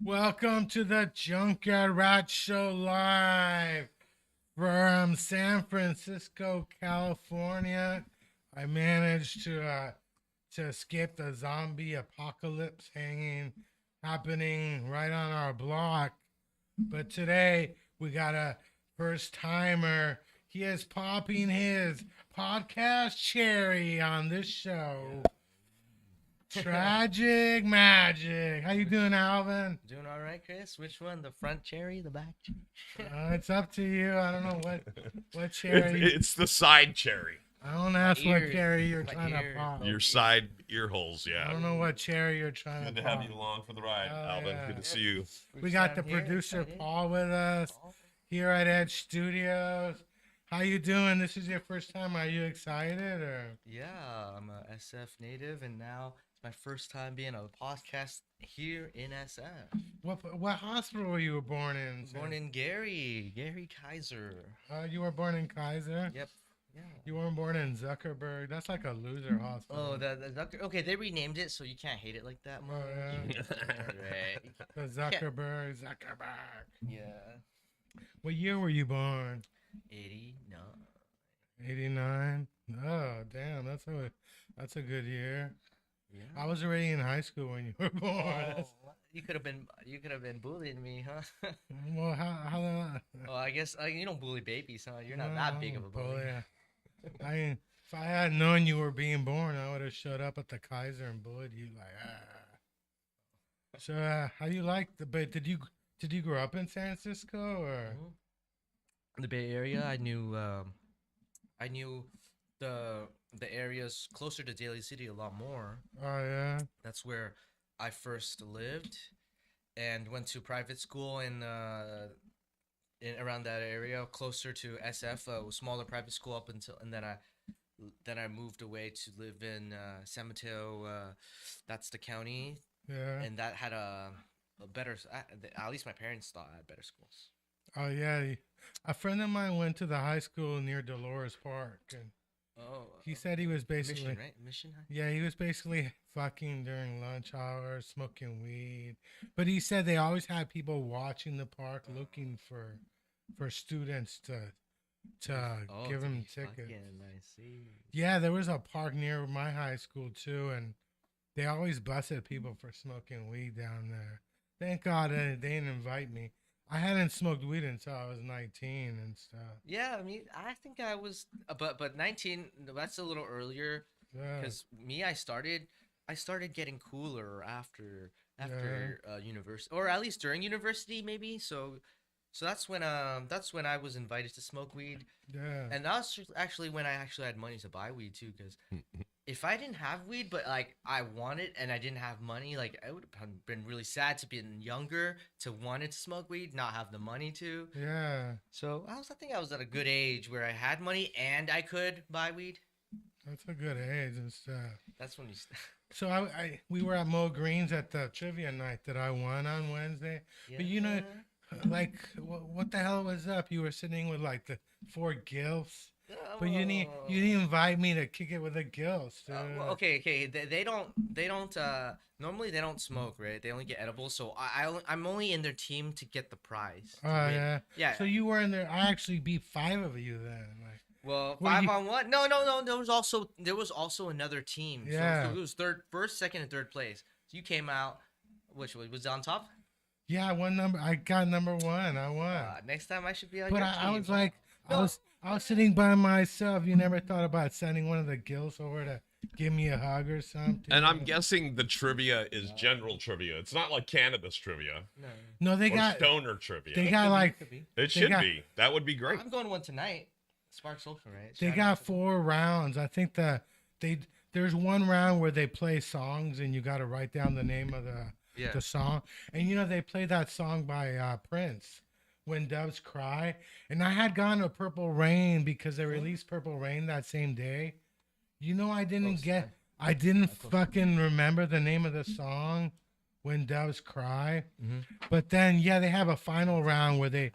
Welcome to the JunkYard Rat Show live from San Francisco, California. I managed to escape the zombie apocalypse happening right on our block. But today we got a first timer. He is popping his podcast cherry on this show. Tragic Magic. How you doing, Alvin? Doing all right, Chris. Which one? The front cherry, the back cherry? It's up to you. I don't know what cherry. It's the side cherry. I don't ask what cherry you're trying to pop. Your side ear holes, yeah. I don't know what cherry you're trying Good to to pop. have you along for the ride, Alvin. yeah. Good to see you. We got the producer Paul with us here at Edge Studios. How you doing? This is your first time. Are you excited or? Yeah, I'm a SF native, and now it's my first time being on a podcast here in SF. What hospital were you born in? Born in Gary Kaiser. You were born in Kaiser. Yep. Yeah. You weren't born in Zuckerberg. That's like a loser hospital. Oh, okay. They renamed it, so you can't hate it like that. Oh, yeah. Right. The Zuckerberg. Yeah. What year were you born? 89. 89. Oh, damn. That's a good year. Yeah. I was already in high school when you were born. Oh, you could have been bullying me, huh? Well, how Oh, I guess you don't bully babies, huh? You're not that big of a bully. If I had known you were being born, I would have showed up at the Kaiser and bullied you like. So, how do you like but did you grow up in San Francisco or? The Bay Area, I knew the areas closer to Daly City a lot more. Oh yeah. That's where I first lived, and went to private school in around that area, closer to SF, a smaller private school up until, and then I moved away to live in San Mateo. That's the county. Yeah. And that had a better. At least my parents thought I had better schools. Oh yeah. A friend of mine went to the high school near Dolores Park, and he said he was basically Mission, right? Mission High? Yeah, he was basically fucking during lunch hours, smoking weed. But he said they always had people watching the park looking for students to give them tickets. I see. Yeah, there was a park near my high school too, and they always busted people for smoking weed down there. Thank God they didn't invite me. I hadn't smoked weed until I was 19 and stuff. Yeah, I mean, I think I was, but 19. That's a little earlier. Because I started getting cooler after university, or at least during university, maybe. So that's when I was invited to smoke weed. Yeah. And that's actually when I actually had money to buy weed too, because if I didn't have weed, but like I wanted and I didn't have money, like I would have been really sad to be younger, to wanted to smoke weed, not have the money to. Yeah. So I think I was at a good age where I had money and I could buy weed. That's a good age and stuff. That's when you. So we were at Mo Green's at the trivia night that I won on Wednesday. Yeah. But you know, like what the hell was up? You were sitting with like the 4 gilfs. But you didn't invite me to kick it with the gilfs. Well, okay. They don't. Normally they don't smoke, right? They only get edibles. So I'm only in their team to get the prize. Oh yeah. Yeah. So you were in there. I actually beat 5 of you then. Like. Well, 5 on 1. No. There was also another team. Yeah. So it was first, second, and third place. So you came out. Which was on top? Yeah, one number. I got number one. I won. Next time I should be on But your I team. was like, No. I was sitting by myself. You never thought about sending one of the gills over to give me a hug or something? And I'm guessing the trivia is general trivia. It's not like cannabis trivia No, they or got stoner trivia. they got like It should got- be. That would be great. I'm going to one tonight. Spark Social, right? they Shout got out to them. 4 rounds. I think there's one round where they play songs and you got to write down the name of the song. And they play that song by Prince, When Doves Cry. And I had gone to Purple Rain because they released Purple Rain that same day. I didn't fucking remember the name of the song, When Doves Cry. Mm-hmm. But then, they have a final round where they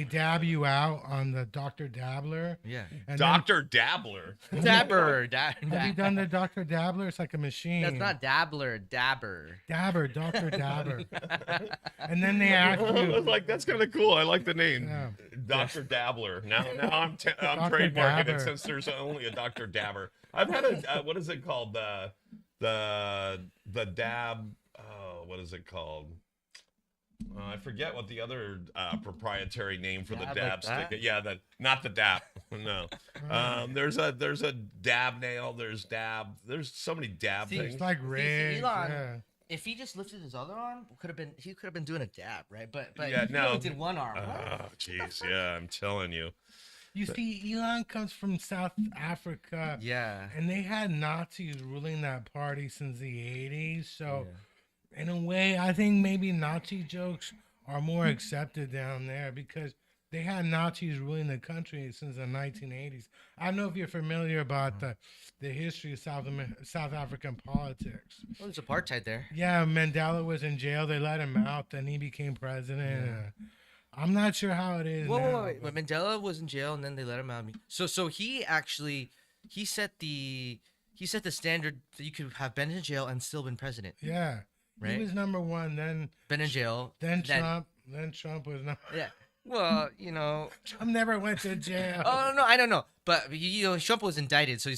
dab you out on the Dr. Dabbler. Yeah. And Dr. Dabbler. Dabber. Have you done the Dr. Dabbler? It's like a machine. That's not Dabbler. Dabber. Dabber, Dr. Dabber. And then they ask I you. was like, that's kind of cool. I like the name. Yeah. Dr. Dabbler. Now I'm Dr. trademarking Dabber. it since there's only a Dr. Dabber. I've had a what is it called? The dab. Oh, what is it called? I forget what the other proprietary name for the Dab dab like that? stick. Yeah, not the dab. No. There's a dab nail. There's so many dab See, things. It's like See, rigs. Elon, Yeah. If he just lifted his other arm, he could have been doing a dab, right? But Yeah, he no. only did one arm. Oh, jeez. Yeah, I'm telling you. You see, Elon comes from South Africa. Yeah. And they had Nazis ruling that party since the 80s. So, in a way, I think maybe Nazi jokes are more accepted down there because they had Nazis ruling the country since the 1980s. I don't know if you're familiar about the history of South African politics. Well, there's apartheid there. Yeah, Mandela was in jail. They let him out. Then he became president. I'm not sure how it is now. Wait. But Mandela was in jail, and then they let him out. So he actually set the standard that you could have been in jail and still been president. Yeah. Right? He was number one. Then Been in jail. Then Trump. Then Trump was number. Yeah. Well, Trump never went to jail. Oh no, I don't know. But Trump was indicted, so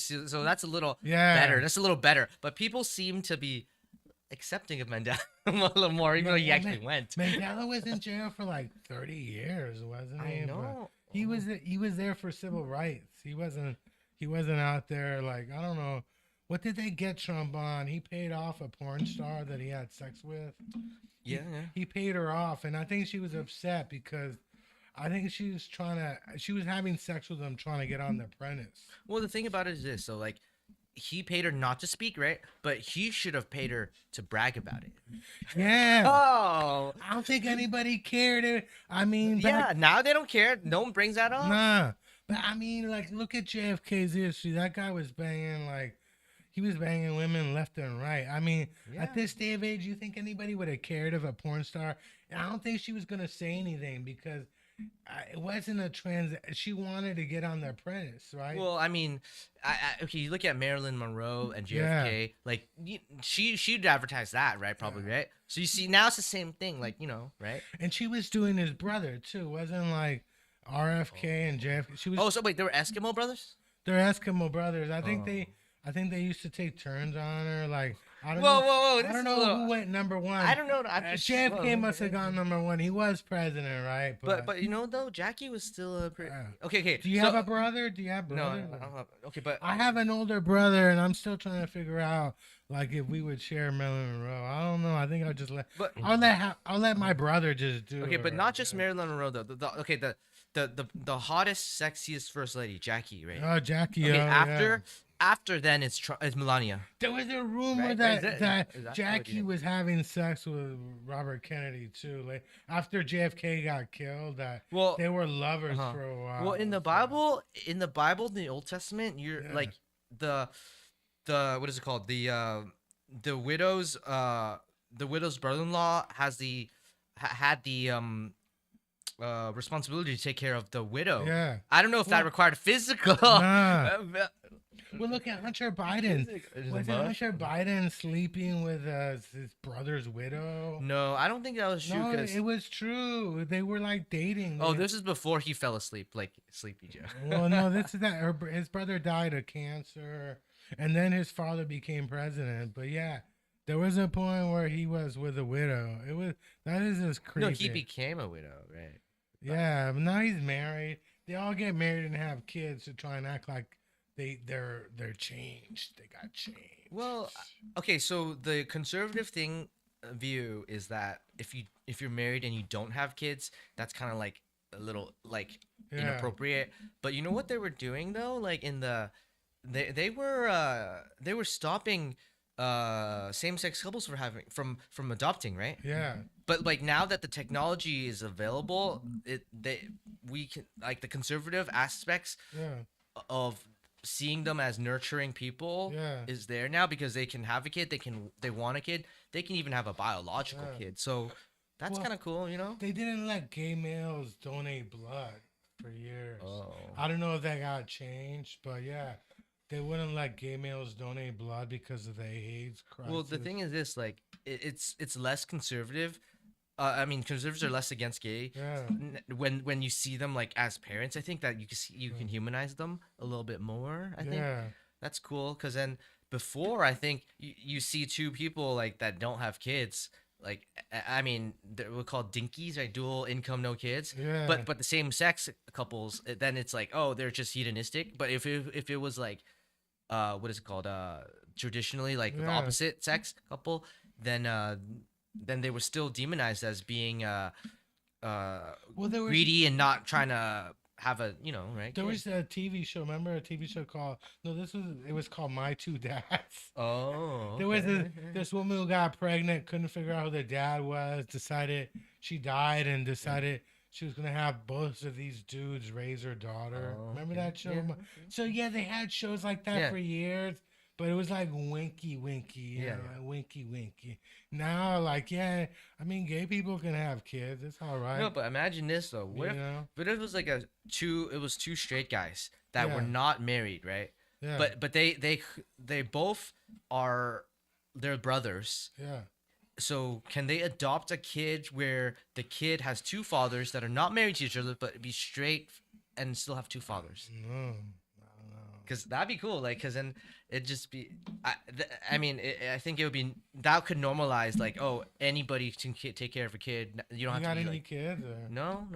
that's a little better. That's a little better. But people seem to be accepting of Mandela a little more, even though he actually went. Mandela was in jail for like 30 years, wasn't he? I know. But he was there for civil rights. He wasn't out there like, I don't know. What did they get Trump on? He paid off a porn star that he had sex with. Yeah. He paid her off, and I think she was upset because I think she was having sex with him trying to get on The Apprentice. Well, the thing about it is this, so like, he paid her not to speak, right? But he should have paid her to brag about it. Yeah. Oh. I don't think anybody cared. I mean, Now they don't care. No one brings that up. Nah. But I mean, like, look at JFK's history. That guy was banging, he was banging women left and right. I mean, at this day of age, you think anybody would have cared of a porn star? And I don't think she was going to say anything because it wasn't she wanted to get on The Apprentice, right? Well, I mean, okay, you look at Marilyn Monroe and JFK, like, she'd advertise that, right? Probably, right? So you see, now it's the same thing, like, right? And she was doing his brother, too. Wasn't like RFK and JFK. She was. Oh, so wait, they were Eskimo brothers? They're Eskimo brothers. I think they used to take turns on her. Like, I don't Whoa, know. whoa, whoa! I don't know who went number one. I don't know. JFK must have gone number one. He was president, right? But though, Jackie was still a pretty. Okay. Do you have a brother? Do you have brothers? No, I don't have. Okay, but I have an older brother, and I'm still trying to figure out like if we would share Marilyn Monroe. I don't know. I think I'll just I'll let my brother just do it. Okay, but not just Marilyn Monroe though. The hottest, sexiest first lady, Jackie, right? Oh, Jackie. Okay, after then it's Melania. There was a rumor that Jackie was having sex with Robert Kennedy too. Like after JFK got killed, they were lovers for a while. Well, in the Bible, in the Old Testament, you're like the what is it called? The widow's brother-in-law had the responsibility to take care of the widow. Yeah. I don't know if that required physical. Nah. Well, look at Hunter Biden. Was Hunter Biden sleeping with his brother's widow? No, I don't think that was true. No, it was true. They were like dating. Oh, this is before he fell asleep, like Sleepy Joe. Well, no, this is that. His brother died of cancer, and then his father became president. But yeah, There was a point where he was with a widow. That is just creepy. No, he became a widow, right? Yeah, but now he's married. They all get married and have kids to try and act like they're changed. They got changed. Well, okay, so the conservative view is that if you're married and you don't have kids, that's kind of like a little like inappropriate. But you know what they were doing though? Like they were stopping same-sex couples from adopting, right? Yeah. But like now that the technology is available, we can like the conservative aspects of seeing them as nurturing people is there now because they can have a kid, they want a kid, they can even have a biological kid. So that's kind of cool, you know? They didn't let gay males donate blood for years. Oh. I don't know if that got changed, but yeah, they wouldn't let gay males donate blood because of the AIDS crisis. Well, the thing is this, like it's less conservative. I mean, conservatives are less against gay. Yeah. When you see them like as parents, I think that you can humanize them a little bit more. I think that's cool because then before I think you see two people like that don't have kids. Like I mean, we're called dinkies, right? Dual income, no kids. Yeah. But the same sex couples, then it's like, oh, they're just hedonistic. But if it was like, what is it called? Traditionally, like the opposite sex couple, then they were still demonized as being greedy and not trying to have a right. There was a TV show. Remember a TV show called? No, it was called My Two Dads. Oh. There was this woman who got pregnant, couldn't figure out who the dad was. She died and decided she was gonna have both of these dudes raise her daughter. Remember that show? Yeah. So they had shows like that for years. But it was like winky, you know, like winky. Now, like, I mean, gay people can have kids. It's all right. No, but imagine this though. What if it was like two straight guys that were not married, right? Yeah. But they both they're brothers. Yeah. So can they adopt a kid where the kid has two fathers that are not married to each other but be straight and still have two fathers? No. Because that'd be cool, like, because then it'd just be, I mean, I think it would be, that could normalize, like, oh, anybody can take care of a kid. You don't have to be, any kids? Or? No.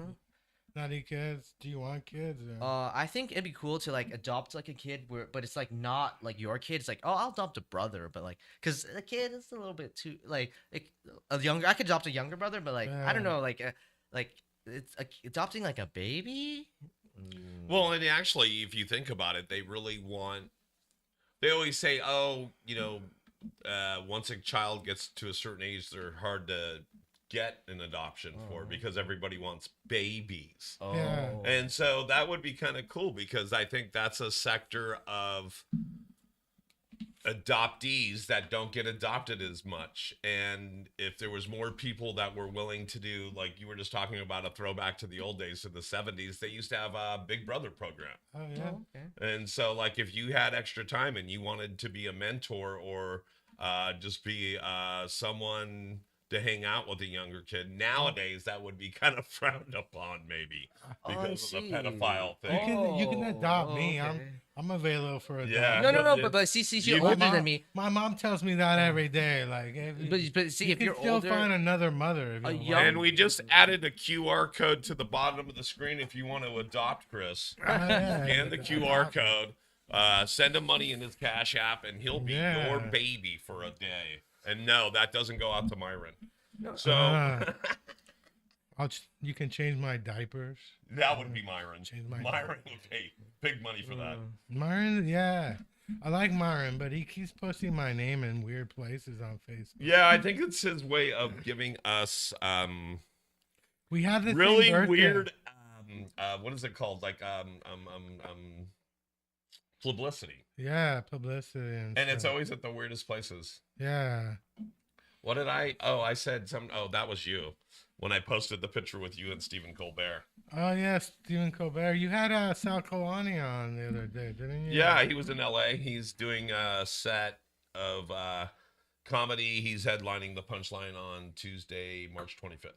Not any kids? Do you want kids? Or? I think it'd be cool to, like, adopt, like, a kid, but it's, like, not, like, your kid. It's like, oh, I'll adopt a brother, but, like, because a kid is a little bit too, like I could adopt a younger brother, but, like, I don't know, like, it's adopting, like, a baby? Well, and actually, if you think about it, they always say, oh, once a child gets to a certain age, they're hard to get an adoption for because everybody wants babies. Oh. Yeah. And so that would be kind of cool because I think that's a sector of adoptees that don't get adopted as much. And if there was more people that were willing to do, like you were just talking about, a throwback to the old days, to the 70s, they used to have a Big Brother program. Oh yeah. Oh, okay. And so, like, if you had extra time and you wanted to be a mentor or just be someone to hang out with a younger kid, nowadays that would be kind of frowned upon, maybe because of the pedophile thing. You can adopt me. Okay. I'm available for adoption. Yeah. No, but see, you're older than me. My mom tells me that every day. Like, but see, if you're still older, find another mother. If you and we just added a QR code to the bottom of the screen if you want to adopt Chris. Scan the QR code. Send him money in his Cash App, and he'll be your baby for a day. And no, that doesn't go out to Myron. No. So you can change my diapers. That would be Myron. Myron would pay big money for that. Myron, yeah. I like Myron, but he keeps posting my name in weird places on Facebook. Yeah, I think it's his way of giving us we have this really weird what is it called? Like publicity. Yeah, publicity. And it's always at the weirdest places. Yeah. What did I said that was you when I posted the picture with you and Stephen Colbert. Oh yeah, Stephen Colbert. You had Sal Kalani on the other day, didn't you? Yeah, he was in LA. He's doing a set of comedy. He's headlining the Punchline on Tuesday, March 25th.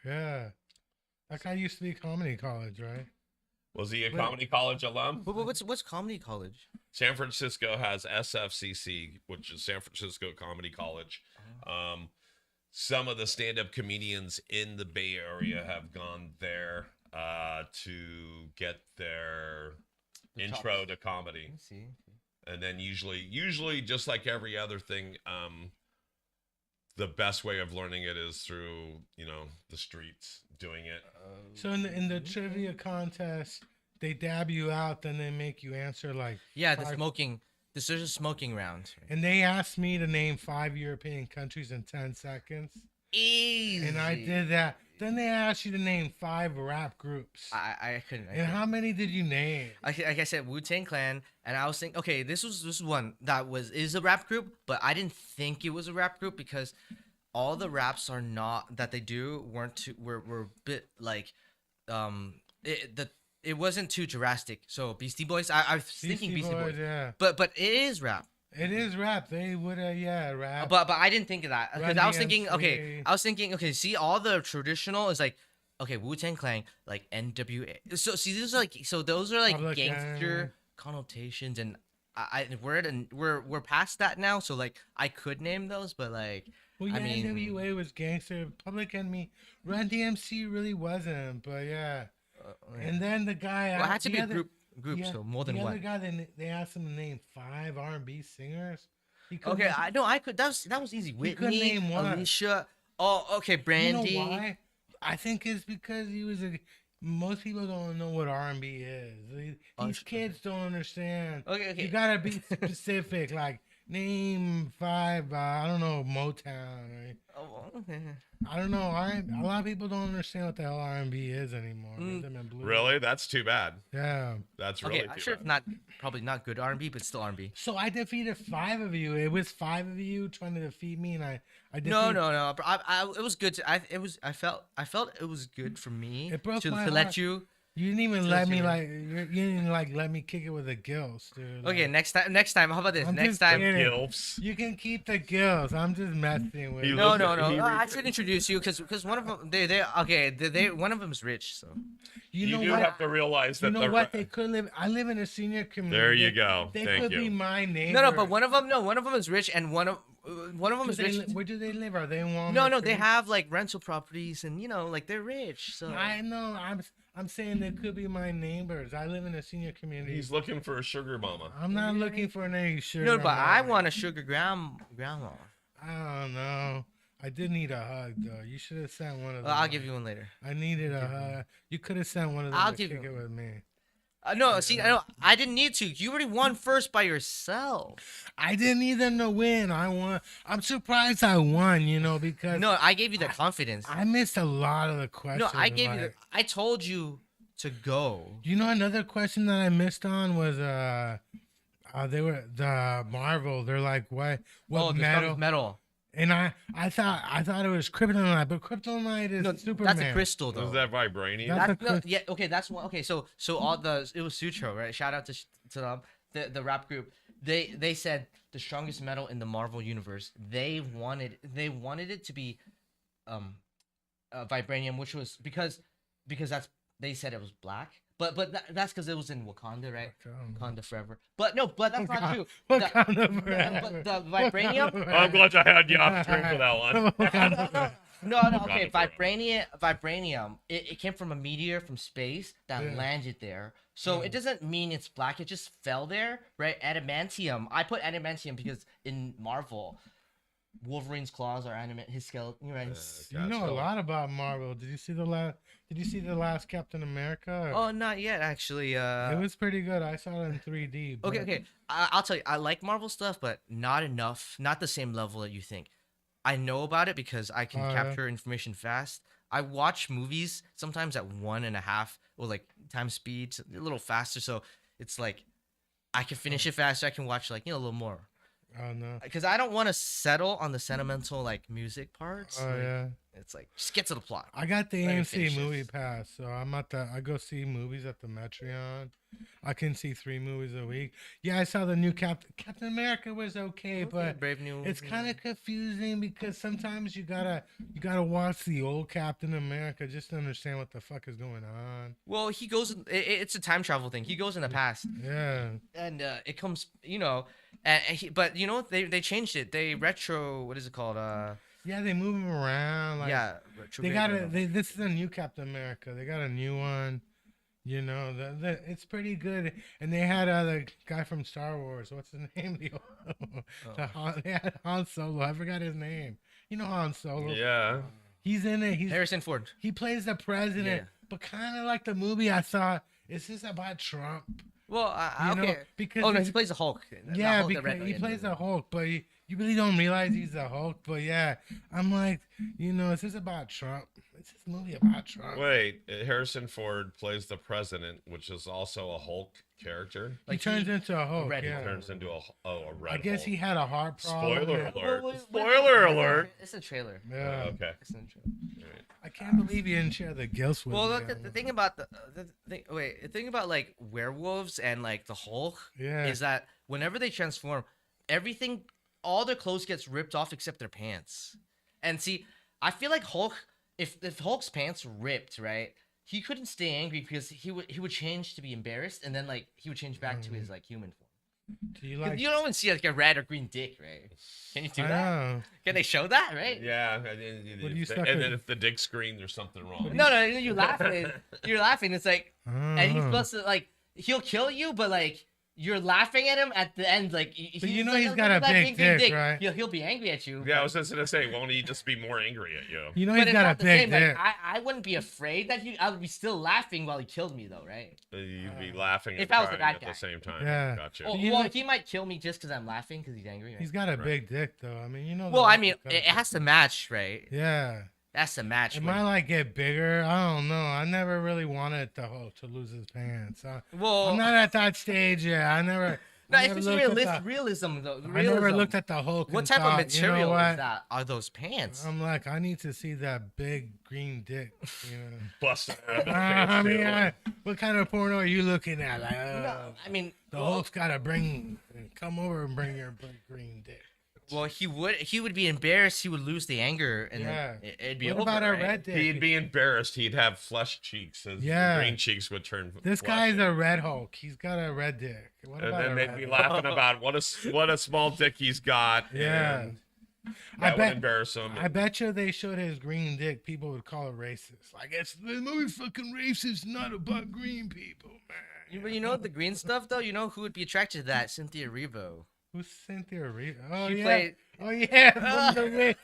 Yeah. That guy used to be comedy college, right? Was he a comedy college alum? What's comedy college? San Francisco has SFCC, which is San Francisco Comedy College. Some of the stand-up comedians in the Bay Area have gone there to get their intro to comedy. I see. And then usually just like every other thing, the best way of learning it is through, the streets doing it. So in the trivia contest, they dab you out, then they make you answer like the smoking. There's a smoking round. And they asked me to name 5 European countries in 10 seconds. Easy. And I did that. Then they asked you to name 5 rap groups. I couldn't. How many did you name? Like I said, Wu-Tang Clan, and I was thinking, okay, this was one that is a rap group, but I didn't think it was a rap group because all the raps are not that they do were a bit like it wasn't too drastic. So Beastie Boys, I was thinking Beastie Boys, yeah. But it is rap. It is rap. They would rap. But I didn't think of that because I was thinking, okay, see, all the traditional is like, okay, Wu-Tang Clan, like NWA. So see, these are those are like Public gangster connotations, and we're past that now. So like, I could name those, but like, well, yeah, I mean, NWA was gangster. Public Enemy, Run DMC really wasn't, but yeah. And then the guy, well, it had to be a group, so more than one. The other guy, they asked him to name 5 R&B singers. Okay, I could. That was easy. Whitney, couldn't name one. Alicia. Oh, okay, Brandy. You know why? I think it's because he was most people don't know what R&B is. These kids don't understand. Okay. You gotta be specific. Like name 5. I don't know, Motown. Right? Oh, okay. I don't know. A lot of people don't understand what the hell R&B is anymore. Rhythm and blues. Really? That's too bad. Yeah. That's really okay. I'm too sure bad. it's probably not good R&B, but still R&B. So I defeated 5 of you. It was 5 of you trying to defeat me, and I defeated. No. It was good. I felt it was good for me It broke to my let heart. you. You didn't even let me you didn't even let me kick it with the gills, dude. Okay, next time. How about this? I'm Next just time. kidding. Gilfs. You can keep the gills. I'm just messing with you. No. I should introduce you because one of them they one of them is rich. So You know do what? have to realize that You know what? They could live. I live in a senior community. There you go. They Thank could you. be my neighbor. no, but one of them is rich, and one of them is rich. Where do they live? Are they in Walmart? No, they City? have like rental properties, and like they're rich. So I know. I'm saying they could be my neighbors. I live in a senior community. He's looking for a sugar mama. I'm not looking for any sugar. no, but I mama. want a sugar grandma. I don't know. I did need a hug though. You should have sent one of them. I'll give you one later. I needed a hug. You could have sent one of them I'll to give kick you- it with me. No, see, I didn't need to. You already won first by yourself. I didn't need them to win. I won. I'm surprised I won. Because No, I gave you the confidence. I missed a lot of the questions. No, I gave you. I told you to go. Another question that I missed on was they were the Marvel. They're like, what metal. And I thought it was kryptonite, but kryptonite is Superman. That's a crystal though. Was that vibranium? That's one. Okay, so it was Sutro, right? Shout out to them, the rap group. They said the strongest metal in the Marvel universe. They wanted it to be vibranium, which was because they said it was black. But that's because it was in Wakanda, right? Wakanda forever. But that's not true. Wakanda forever. But the vibranium. I'm glad I had you off screen for that one. No. Okay, vibranium. It came from a meteor from space that landed there. So it doesn't mean it's black. It just fell there, right? Adamantium. I put adamantium because in Marvel, Wolverine's claws are his skeleton. Right? You know a lot about Marvel. Did you see the last Captain America? Oh, not yet, actually. It was pretty good. I saw it in 3D. But... Okay. I'll tell you. I like Marvel stuff, but not enough. Not the same level that you think. I know about it because I can capture information fast. I watch movies sometimes at 1.5 or like times speed, a little faster. So it's like I can finish it faster. I can watch a little more. Oh no. Because I don't want to settle on the sentimental music parts. Oh yeah. It's like just get to the plot. I got the Let me AMC finish movie this. pass, so I go see movies at the Metreon. I can see 3 movies a week. Yeah, I saw the new Captain America was okay, but Brave New. it's kind of confusing because sometimes you gotta watch the old Captain America just to understand what the fuck is going on. Well, he goes. It's a time travel thing. He goes in the past, Yeah, and it comes. But they changed it. They retro. What is it called? yeah, they move him around. Like, Yeah. they got a. This is a new Captain America. They got a new one. You know, it's pretty good. And they had the guy from Star Wars. What's his name? They had Han Solo. I forgot his name. You know Han Solo? Yeah. He's in it. Harrison Ford. He plays the president. Yeah. But kind of like the movie, I thought, is this about Trump? Well, You know, okay. because Oh no, it's- he plays the Hulk. Yeah, because he plays the Hulk, but you really don't realize he's the Hulk. But yeah, I'm like, is this about Trump? Is this movie about Trump? Wait, Harrison Ford plays the president, which is also a Hulk character. He turns into a Hulk. red Yeah. Turns into a red. I guess Hulk. he had a heart problem. Spoiler Yeah. alert! Spoiler alert! It's a trailer. Yeah. Okay. It's in the trailer. I can't believe you didn't share the gifts with Well, me. look, the thing about the thing about like werewolves and like the Hulk Yeah. is that whenever they transform, all their clothes gets ripped off except their pants. And see, I feel like Hulk, if Hulk's pants ripped, right, he couldn't stay angry because he would change to be embarrassed, and then like he would change back to his like human form. Do you 'Cause like? you don't even see like a red or green dick, right? Can you do I that? know. Can they show that, right? Yeah. What do you suck And at? then if the dick screen, there's something wrong. No, you're laughing. You're laughing. It's like, and he's Oh. supposed to like he'll kill you, but like you're laughing at him at the end. Like, But you know like, he's "Oh, got look a at that big dick, right? He'll be angry at you. Yeah, I was just gonna say, won't he just be more angry at you? You know But he's it's got a not the big same. dick. Like, I wouldn't be afraid that I would be still laughing while he killed me, though, right? You'd be laughing If and I was the crying bad at guy. the same time. Yeah. Gotcha. Oh, you well, know- he might kill me just because I'm laughing because he's angry. Right? He's got a Right. big dick, though. I mean, you know. Well, the I Hulk mean, has got a it big- has to match, right? Yeah. It has to match. It with- might like get bigger. I don't know. I never really wanted the Hulk to lose his pants. well, I'm not at that stage yet. I never. no, I if never it's looked at realism, though. I never realism. looked at the Hulk. What and type of thought, material you know what? is that? Are those pants? I'm like, I need to see that big green dick. You know. Busting out of the I pants, mean, too. what kind of porno are you looking at? Like, No, I mean, the Hulk's gotta come over and bring your big green dick. well, he would be embarrassed. He would lose the anger, and Yeah. then it'd be What over. about a right? red dick? He'd be embarrassed. He'd have flush cheeks. His Yeah. green cheeks would turn. This flushy. guy's a red Hulk. He's got a red dick. What And about then a they'd red be dick? laughing about what a small dick he's got. Yeah. and I that would bet. embarrass him. I bet you they showed his green dick. People would call it racist. Like it's the movie fucking racist, not about green people, man. But you know the green stuff though. You know who would be attracted to that? Cynthia Erivo. Who's Cynthia Reed? Oh She yeah. played. Oh yeah. From the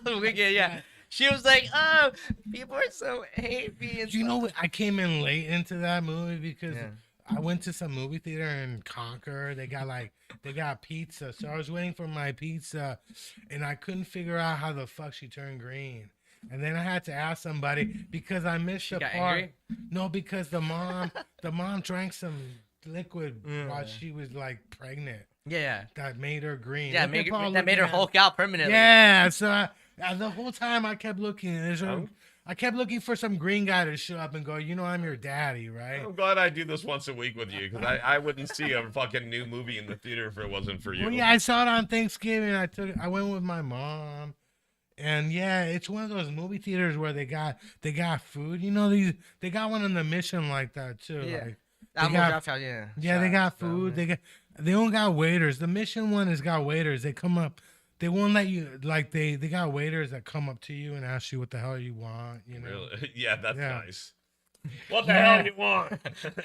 Wicked. Wicked, yeah. She was like, "Oh, people are so hate me." And You know stuff." what? I came in late into that movie because Yeah. I went to some movie theater in Concord. They got pizza, so I was waiting for my pizza, and I couldn't figure out how the fuck she turned green. And then I had to ask somebody because I missed She the got part. angry? No, because the mom drank some liquid while Yeah. she was like pregnant. Yeah, That made her green. yeah. Look at Paul That made her looking at- Hulk out permanently. Yeah, so the whole time I kept looking. Oh. I kept looking for some green guy to show up and go, I'm your daddy, right? I'm glad I do this once a week with you because I wouldn't see a fucking new movie in the theater if it wasn't for you. Well, yeah, I saw it on Thanksgiving. I went with my mom, and yeah, it's one of those movie theaters where they got food. They got one in the Mission like that too. Yeah. Like, Alamo got- Draft House, yeah. yeah, they got So, food. yeah. They don't got waiters. The Mission one has got waiters. They come up. They won't let you like they got waiters that come up to you and ask you what the hell you want. Really? Yeah, that's Yeah. nice. What the Yeah. hell you want?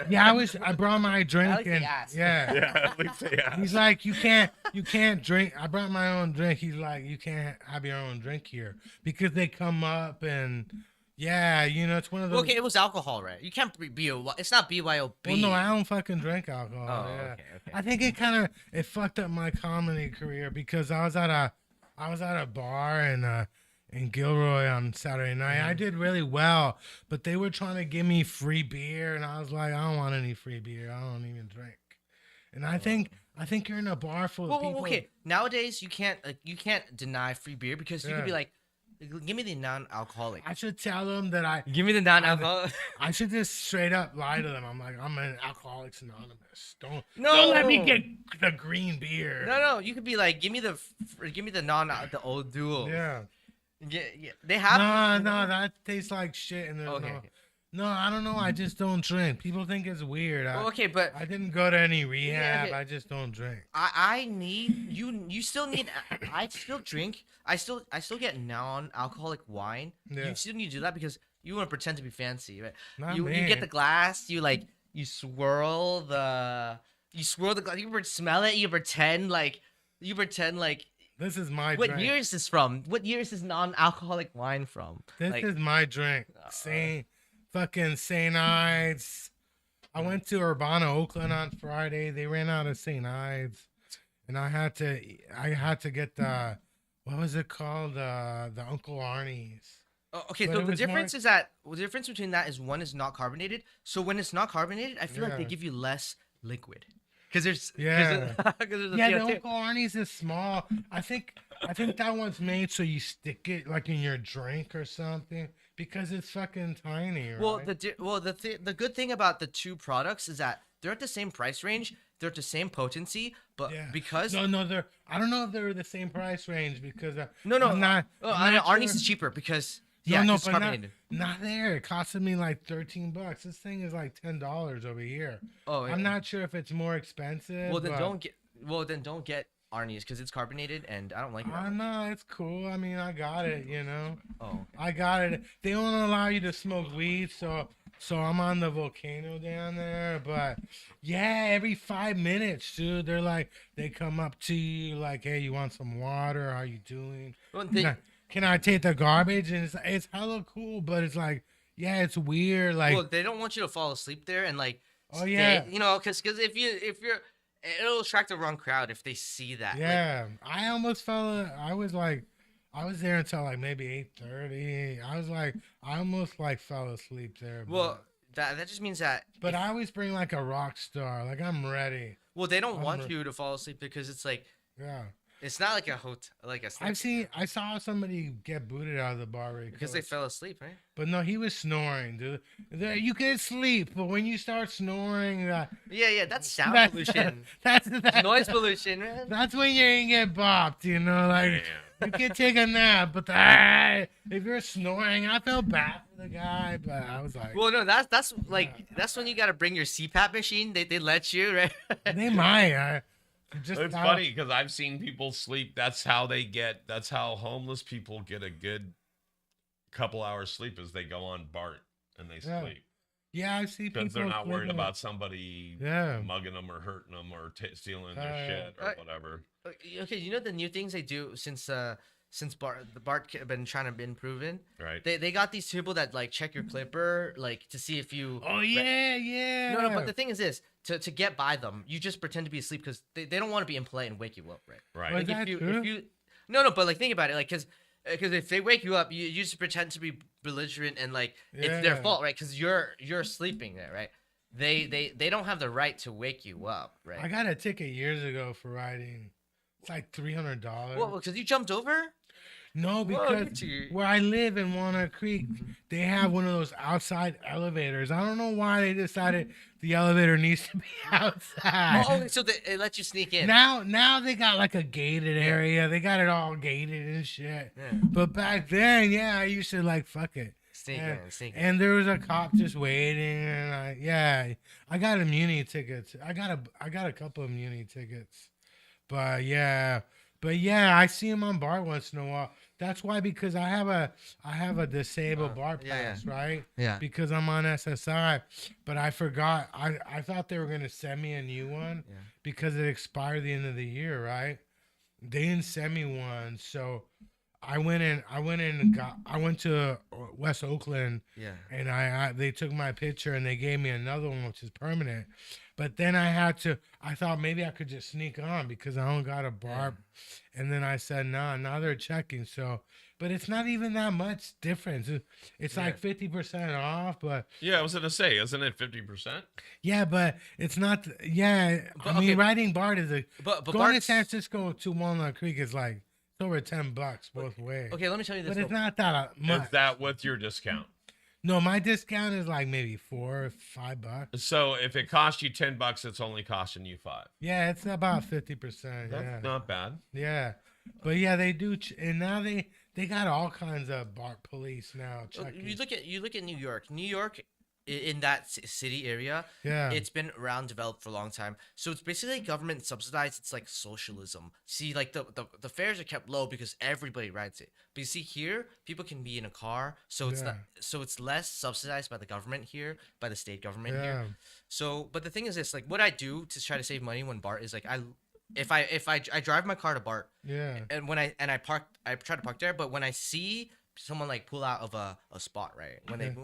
Yeah, I brought my drink At least they and asked. yeah. Yeah, at least they asked. He's like, you can't drink. I brought my own drink. He's like, you can't have your own drink here because they come up and yeah, it's one of those. Okay, it was alcohol, right? You can't be it's not BYOB. Well, no, I don't fucking drink alcohol. Oh, yeah. okay. I think it fucked up my comedy career because I was at a bar in Gilroy on Saturday night. I did really well, but they were trying to give me free beer, and I was like, I don't want any free beer. I don't even drink. And I think you're in a bar full of Well, people. okay. Nowadays, you can't deny free beer because you could be Yeah. like, Give me the non-alcoholic. I should tell them that Give me the non-alcoholic. I should just straight up lie to them. I'm like, I'm an Alcoholics Anonymous. Don't No. let me get the green beer. No. You could be like, give me the the old duel. Yeah. Yeah. They have. No, that tastes like shit. And Okay. no, I don't know. I just don't drink. People think it's weird. Well, okay, but I didn't go to any rehab. okay. I just don't drink. I need you. You still need. I still drink. I still get non-alcoholic wine. Yeah. You still need to do that because you want to pretend to be fancy, right? Not You me. get the glass. You swirl the glass. You smell it. You pretend like. This is my What drink. year is this from? What year is this non-alcoholic wine from? This Like, is my drink. Fucking St. Ides. I went to Urbana, Oakland on Friday. They ran out of St. Ides, and I had to get the, what was it called? The Uncle Arnie's. okay, But so it the was difference is that the difference between that is one is not carbonated. So when it's not carbonated, I feel like they Yeah. give you less liquid. Because there's Yeah. there's the Yeah, the CO2. Uncle Arnie's is small. I think that one's made so you stick it like in your drink or something because it's fucking tiny. Right? Well, the good thing about the two products is that they're at the same price range. They're at the same potency, but yeah. because no, they're. I don't know if they're the same price range because no, I'm not. I'm not Arnie's sure. is cheaper because No, no, it's but not, carbonated. not there. It costed me like $13. This thing is like $10 over here. Oh, I'm not sure if it's more expensive. Well, then but don't get Arnie's because it's carbonated and I don't like it. I know it's cool. I mean, I got it. You know, Oh, I got it. They don't allow you to smoke weed, so I'm on the volcano down there. But yeah, every 5 minutes, dude, they come up to you like, hey, you want some water? How you doing? well, Can I take the garbage? And it's hella cool, but it's like, yeah, it's weird. Like, well, they don't want you to fall asleep there and like. Oh, yeah. You know, because if you're, it'll attract the wrong crowd if they see that. yeah, I almost fell. I was there until like maybe 8:30. I almost like fell asleep there. Well, that just means that. but I always bring like a rock star. Like I'm ready. Well, they don't want you to fall asleep because it's like Yeah. it's not like a hotel, like a. I saw somebody get booted out of the bar really because they close. fell asleep, right? But no, he was snoring, dude. You can sleep, but when you start snoring, Yeah, that's sound that's- pollution, that's noise pollution, man. That's when you're gonna get bopped, you know. Like you can take a nap, but if you're snoring, I felt bad for the guy, but I was like, Well, no, that's when you gotta bring your CPAP machine. They let you, right? they might. Just It's funny because I've seen people sleep. That's how homeless people get a good couple hours sleep is they go on BART and they Yeah. sleep Yeah, I see people. because they're not worried sleeping. about somebody Yeah. mugging them or hurting them or stealing their shit or whatever. Okay, you know the new things they do since the BART been trying to been proven. Right. They got these people that like check your clipper like to see if you. Oh yeah. No, but the thing is this: to get by them, you just pretend to be asleep because they don't want to be in play and wake you up, right? Right. Well, Like that if true? you no, but like think about it, like because if they wake you up, you just pretend to be belligerent and like it's their Yeah. fault, right? Because you're sleeping there, right? They don't have the right to wake you up, right? I got a ticket years ago for riding. It's like $300. Well, because you jumped over. No, Whoa, because get you. where I live in Walnut Creek, they have one of those outside elevators. I don't know why they decided the elevator needs to be outside. Oh, okay, so they let you sneak in. Now they got like a gated area. They got it all gated and shit. Yeah. But back then, yeah, I used to like fuck it. Sneak Yeah. in, sneak in. And there was a cop just waiting, and I got immunity tickets. I got a couple of immunity tickets, but yeah, I see him on BART once in a while. That's why, because I have a disabled BART yeah, pass, right? Yeah. Because I'm on SSI, but I forgot. I thought they were gonna send me a new one Yeah. because it expired the end of the year, right? They didn't send me one, so I went to West Oakland, Yeah. and they took my picture and they gave me another one which is permanent. But then I thought maybe I could just sneak on because I don't got a barb. And then I said, nah, now they're checking. So, but it's not even that much difference. It's like 50% off, but Yeah, I was gonna say, isn't it 50%? yeah, but it's not. Yeah, But, I mean, okay. riding BART is But going to BART's- San Francisco to Walnut Creek is like It's over $10 both ways. Okay, let me tell you this. But it's not that much. Is that with your discount? No, my discount is like maybe $4 or $5. So if it costs you $10, it's only costing you $5. Yeah, it's about 50%. That's Yeah, not bad. yeah, but yeah, they do, and now they got all kinds of BART police now. You look at New York. New York, in that city area, Yeah, it's been around, developed for a long time. So it's basically government subsidized. It's like socialism. See, like the fares are kept low because everybody rides it. But you see here, people can be in a car, so it's not. So it's less subsidized by the government here, by the state government here. So, but the thing is this: like, what I do to try to save money when BART is like, if I drive my car to BART, and when I try to park there, but when I see someone like pull out of a spot, right, when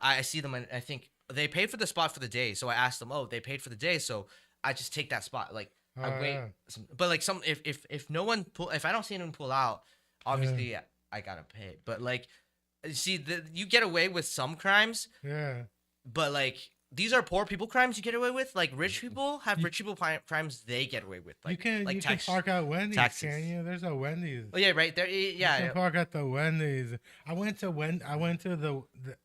I see them and I think they paid for the spot for the day, so I asked them, oh, they paid for the day, so I just take that spot, like I wait, but like if no one if I don't see anyone pull out, obviously I gotta pay, but like, see, you get away with some crimes, but like, these are poor people crimes you get away with. Like, rich people have rich people crimes they get away with. Like, you can park at Wendy's, can you? There's a Wendy's. Oh yeah, right there. Yeah, you can park at the Wendy's. I went to the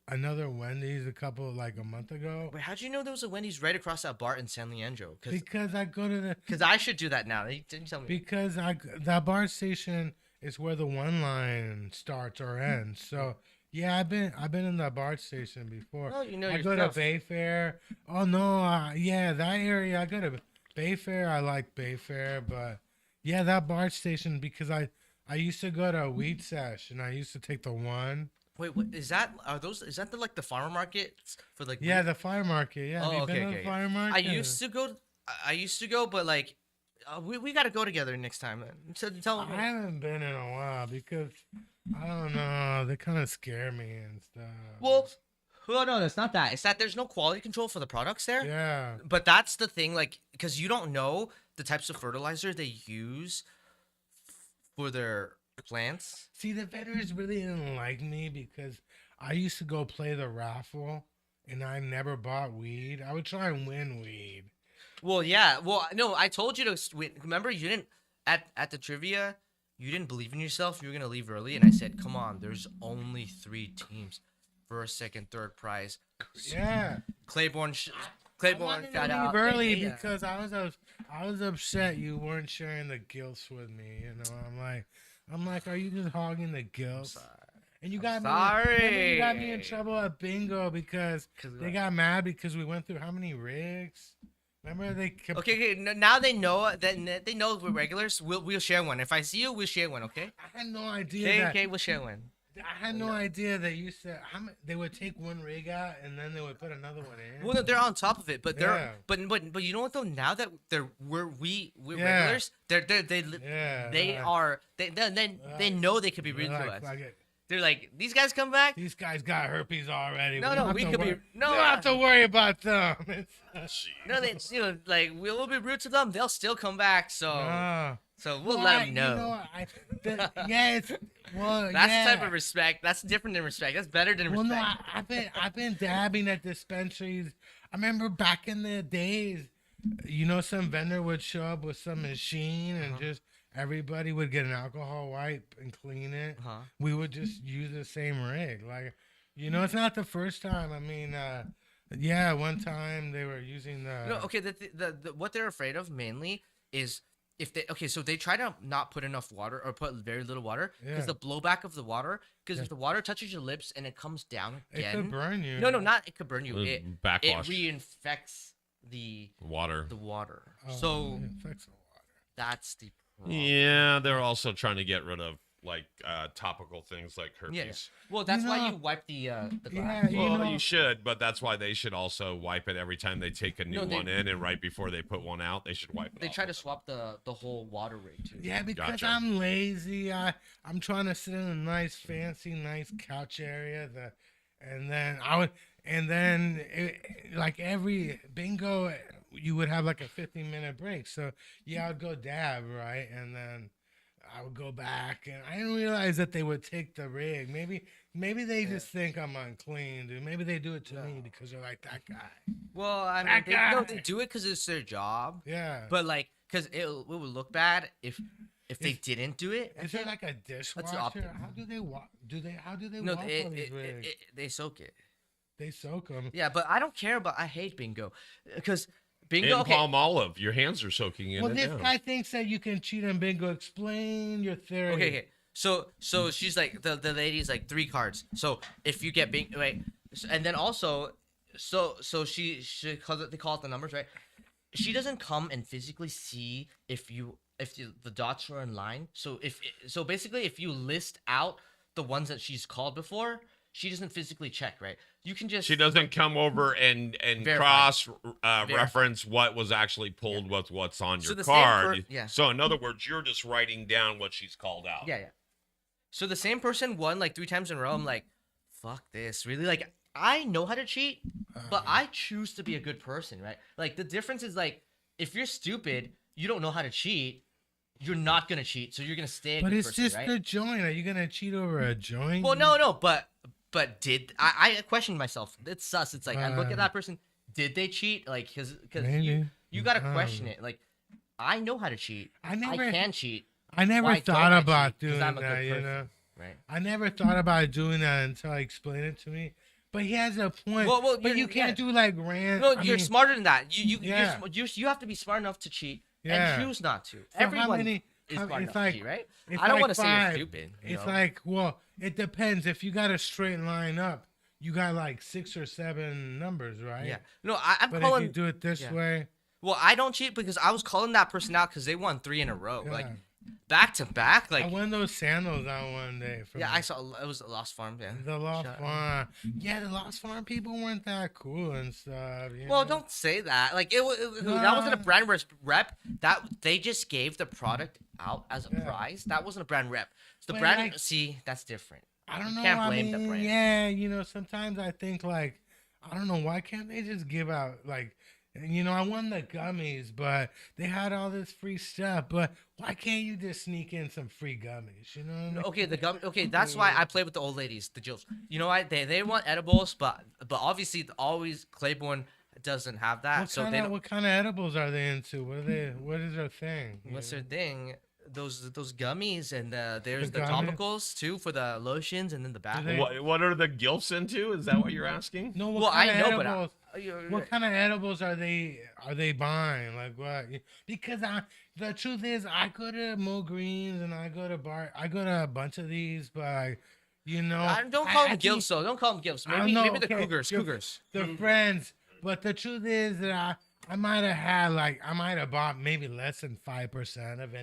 another Wendy's like a month ago. Wait, how'd you know there was a Wendy's right across that BART in San Leandro? Because I go to the. Because I should do that now. Didn't tell me. Because that BART station is where the one line starts or ends. So. Yeah, I've been in the BART station before. Oh, you know I yourself. go to Bayfair. Oh no, yeah, that area. I go to Bayfair. I like Bayfair, but yeah, that BART station because I used to go to a weed sesh and I used to take the one. Wait, what is that? Is that the farmer markets for like? Yeah, the farmer market. Yeah, Oh, been to the farmer market? I used to go, but like, we got to go together next time. So tell me. I haven't been in a while because. I don't know. They kind of scare me and stuff. Well, no, it's not that. It's that there's no quality control for the products there. Yeah. But that's the thing, like, because you don't know the types of fertilizer they use for their plants. See, the vendors really didn't like me because I used to go play the raffle and I never bought weed. I would try and win weed. Well, yeah. Well, no, I told you to remember you didn't at the trivia. You didn't believe in yourself. You were gonna leave early, and I said, "Come on, there's only 3 teams, first, second, third prize." Yeah, Claiborne. I wanted to leave early because I was upset you weren't sharing the gilts with me. You know, I'm like, are you just hogging the gilts? And you got you got me in trouble at bingo because they got mad because we went through how many rigs? Remember they kept... Okay. Now they know that they know we're regulars. We'll share one. If I see you, we'll share one. Okay. I had no idea. Okay, we'll share one. I had no idea that you said they would take one rig out and then they would put another one in. Well, no, they're on top of it, but but you know what though? Now that we're regulars, they know they could be rude to us. They're like, these guys come back. These guys got herpes already. No, we could be. No, you don't have to worry about them. No, like we'll be rude to them. They'll still come back. So we'll let them know. That's the type of respect. That's different than respect. That's better than respect. Well, no, I've been dabbing at dispensaries. I remember back in the days, some vendor would show up with some machine and just. Everybody would get an alcohol wipe and clean it. We would just use the same rig. Like, it's not the first time. I mean, one time they were using the... No, okay, the what they're afraid of mainly is if they... Okay, so they try to not put enough water or put very little water because the blowback of the water... Because if the water touches your lips and it comes down again... It could burn you. No, not it could burn you. It backwash. reinfects the water. Oh, so it infects the water. That's the... Yeah, they're also trying to get rid of like topical things like herpes. Yeah. Well, that's why you wipe the glass. Yeah, you should, but that's why they should also wipe it every time they take a new one in, and right before they put one out, they should wipe it. They try to swap the whole water rig too. Yeah, because I'm lazy. I'm trying to sit in a nice, fancy, couch area. Like every bingo, you would have like a 15-minute break. So yeah, I'd go dab, right? And then I would go back, and I didn't realize that they would take the rig. Maybe they just think I'm unclean, dude. Maybe they do it to me because they're like, that guy. Well, I mean, they do it because it's their job. Yeah. But like, because it would look bad if If they didn't do it, is there like a dishwasher? How do they wash? How do they wash all these wigs? They soak it. They soak them. Yeah, but I don't care about. I hate bingo because bingo. In palm olive, your hands are soaking in. Well, it this now. guy thinks that you can cheat on bingo. Explain your theory. Okay. So she's like the lady's like 3 cards. So if you get bingo, right, and then also, so she they call it the numbers, right? She doesn't come and physically see if the dots are in line. So basically if you list out the ones that she's called before, she doesn't physically check, right? You can just. She doesn't come over and cross reference what was actually pulled with what's on your card. So in other words, you're just writing down what she's called out. Yeah. So the same person won like 3 times in a row. I'm like, fuck this. Really? Like, I know how to cheat, but I choose to be a good person, right? Like, the difference is, like, if you're stupid, you don't know how to cheat, you're not going to cheat, so you're going to stay a good person, right? But it's just a joint. Are you going to cheat over a joint? Well, no, but I questioned myself. It's sus. It's like, I look at that person, did they cheat? Like, because you got to question it. Like, I know how to cheat. I can cheat. I never thought about doing that, you know? Right. I never thought about doing that until I explained it to me. But he has a point. Well, but you can't do like rant. No, you're smarter than that. You have to be smart enough to cheat and choose not to. So everyone is smart enough to cheat, right? I don't want to say you're stupid. It's like, well, it depends. If you got a straight line up, you got like 6 or 7 numbers, right? Yeah. No, I'm but calling. If you do it this way. Well, I don't cheat because I was calling that person out because they won 3 in a row. Yeah. Like, back to back, like I won those sandals out one day. I saw it was the Lost Farm. Yeah, the Lost Farm. Yeah, the Lost Farm people weren't that cool and stuff. Well, don't say that. Like that wasn't a brand rep. That they just gave the product out as a prize. That wasn't a brand rep. So the brand, like, see, that's different. I don't know. You can't blame the brand. Yeah, sometimes I think like, I don't know, why can't they just give out like. I won the gummies, but they had all this free stuff. But why can't you just sneak in some free gummies? You know what I mean? Okay, Okay, that's why I play with the old ladies, the Jills. You know what? They want edibles, but obviously always Claiborne doesn't have that. What kind of edibles are they into? What is their thing? What's their thing? Those gummies, and there's the topicals too for the lotions, and then the bath. What are the gilfs into? Is that what you're asking? No, I know, but what kind of edibles are they buying? Like what? Because the truth is, I go to Mo Greens and I go to a bunch of these, but don't call them gilfs though. Don't call them gilfs. Maybe the cougars. The friends. But the truth is that I might have bought maybe less than 5% of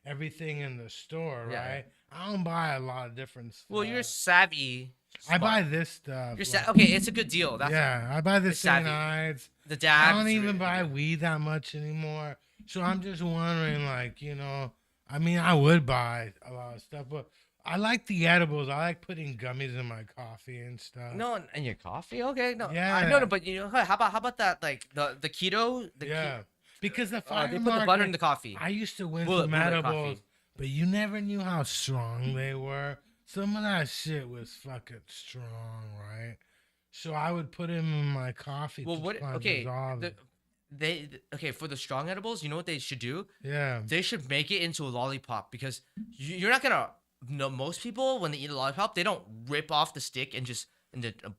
everything in the store, right? I don't buy a lot of different stuff. Well, you're savvy. I buy this stuff. Okay, it's a good deal. I buy the Saints. The dabs. I don't even buy weed that much anymore. So I'm just wondering, like, I would buy a lot of stuff, but I like the edibles. I like putting gummies in my coffee and stuff. No, in your coffee? Okay, no. Yeah. No, but how about that, like the keto? Because the fire they put the butter in the coffee. I used to win some edibles, but you never knew how strong they were. Some of that shit was fucking strong, right? So I would put them in my coffee. Well, for the strong edibles, you know what they should do? Yeah. They should make it into a lollipop, because you're not gonna. Most people, when they eat a lollipop, they don't rip off the stick and just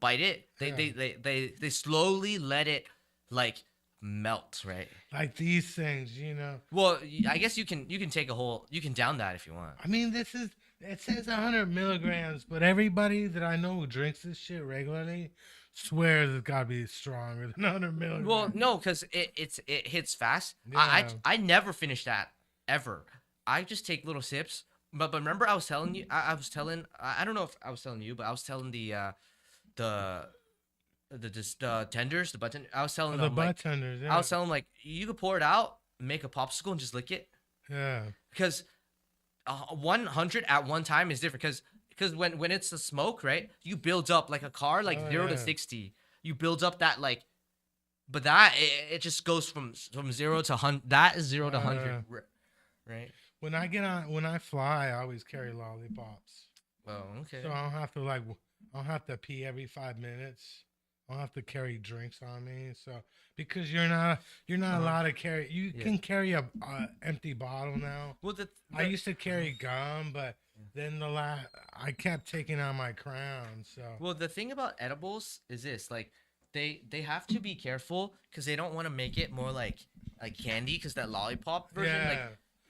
bite it. They slowly let it like melt, right? Like these things, Well, I guess you can take you can down that if you want. I mean, it says 100 milligrams, but everybody that I know who drinks this shit regularly swears it's gotta be stronger than 100 milligrams. Well, no, because it hits fast. Yeah. I never finish that ever. I just take little sips. But remember, I was telling you. I don't know if I was telling you, but I was telling the tenders, the butt tenders. I was telling them, butt tenders. Yeah. I was telling them, like, you could pour it out, make a popsicle, and just lick it. Yeah. Because 100 at one time is different. Because when it's the smoke, right, you build up like a car, like 0 to 60. You build up that like, but that it just goes from 0 to 100. That is 0 to 100, right? When I fly, I always carry lollipops. Oh, okay. So I don't have to pee every 5 minutes. I don't have to carry drinks on me. So because you're not allowed to carry. You can carry a empty bottle now. Well, I used to carry gum, but then I kept taking out my crown. So well, the thing about edibles is this, like, they have to be careful because they don't want to make it more like candy, because that lollipop version,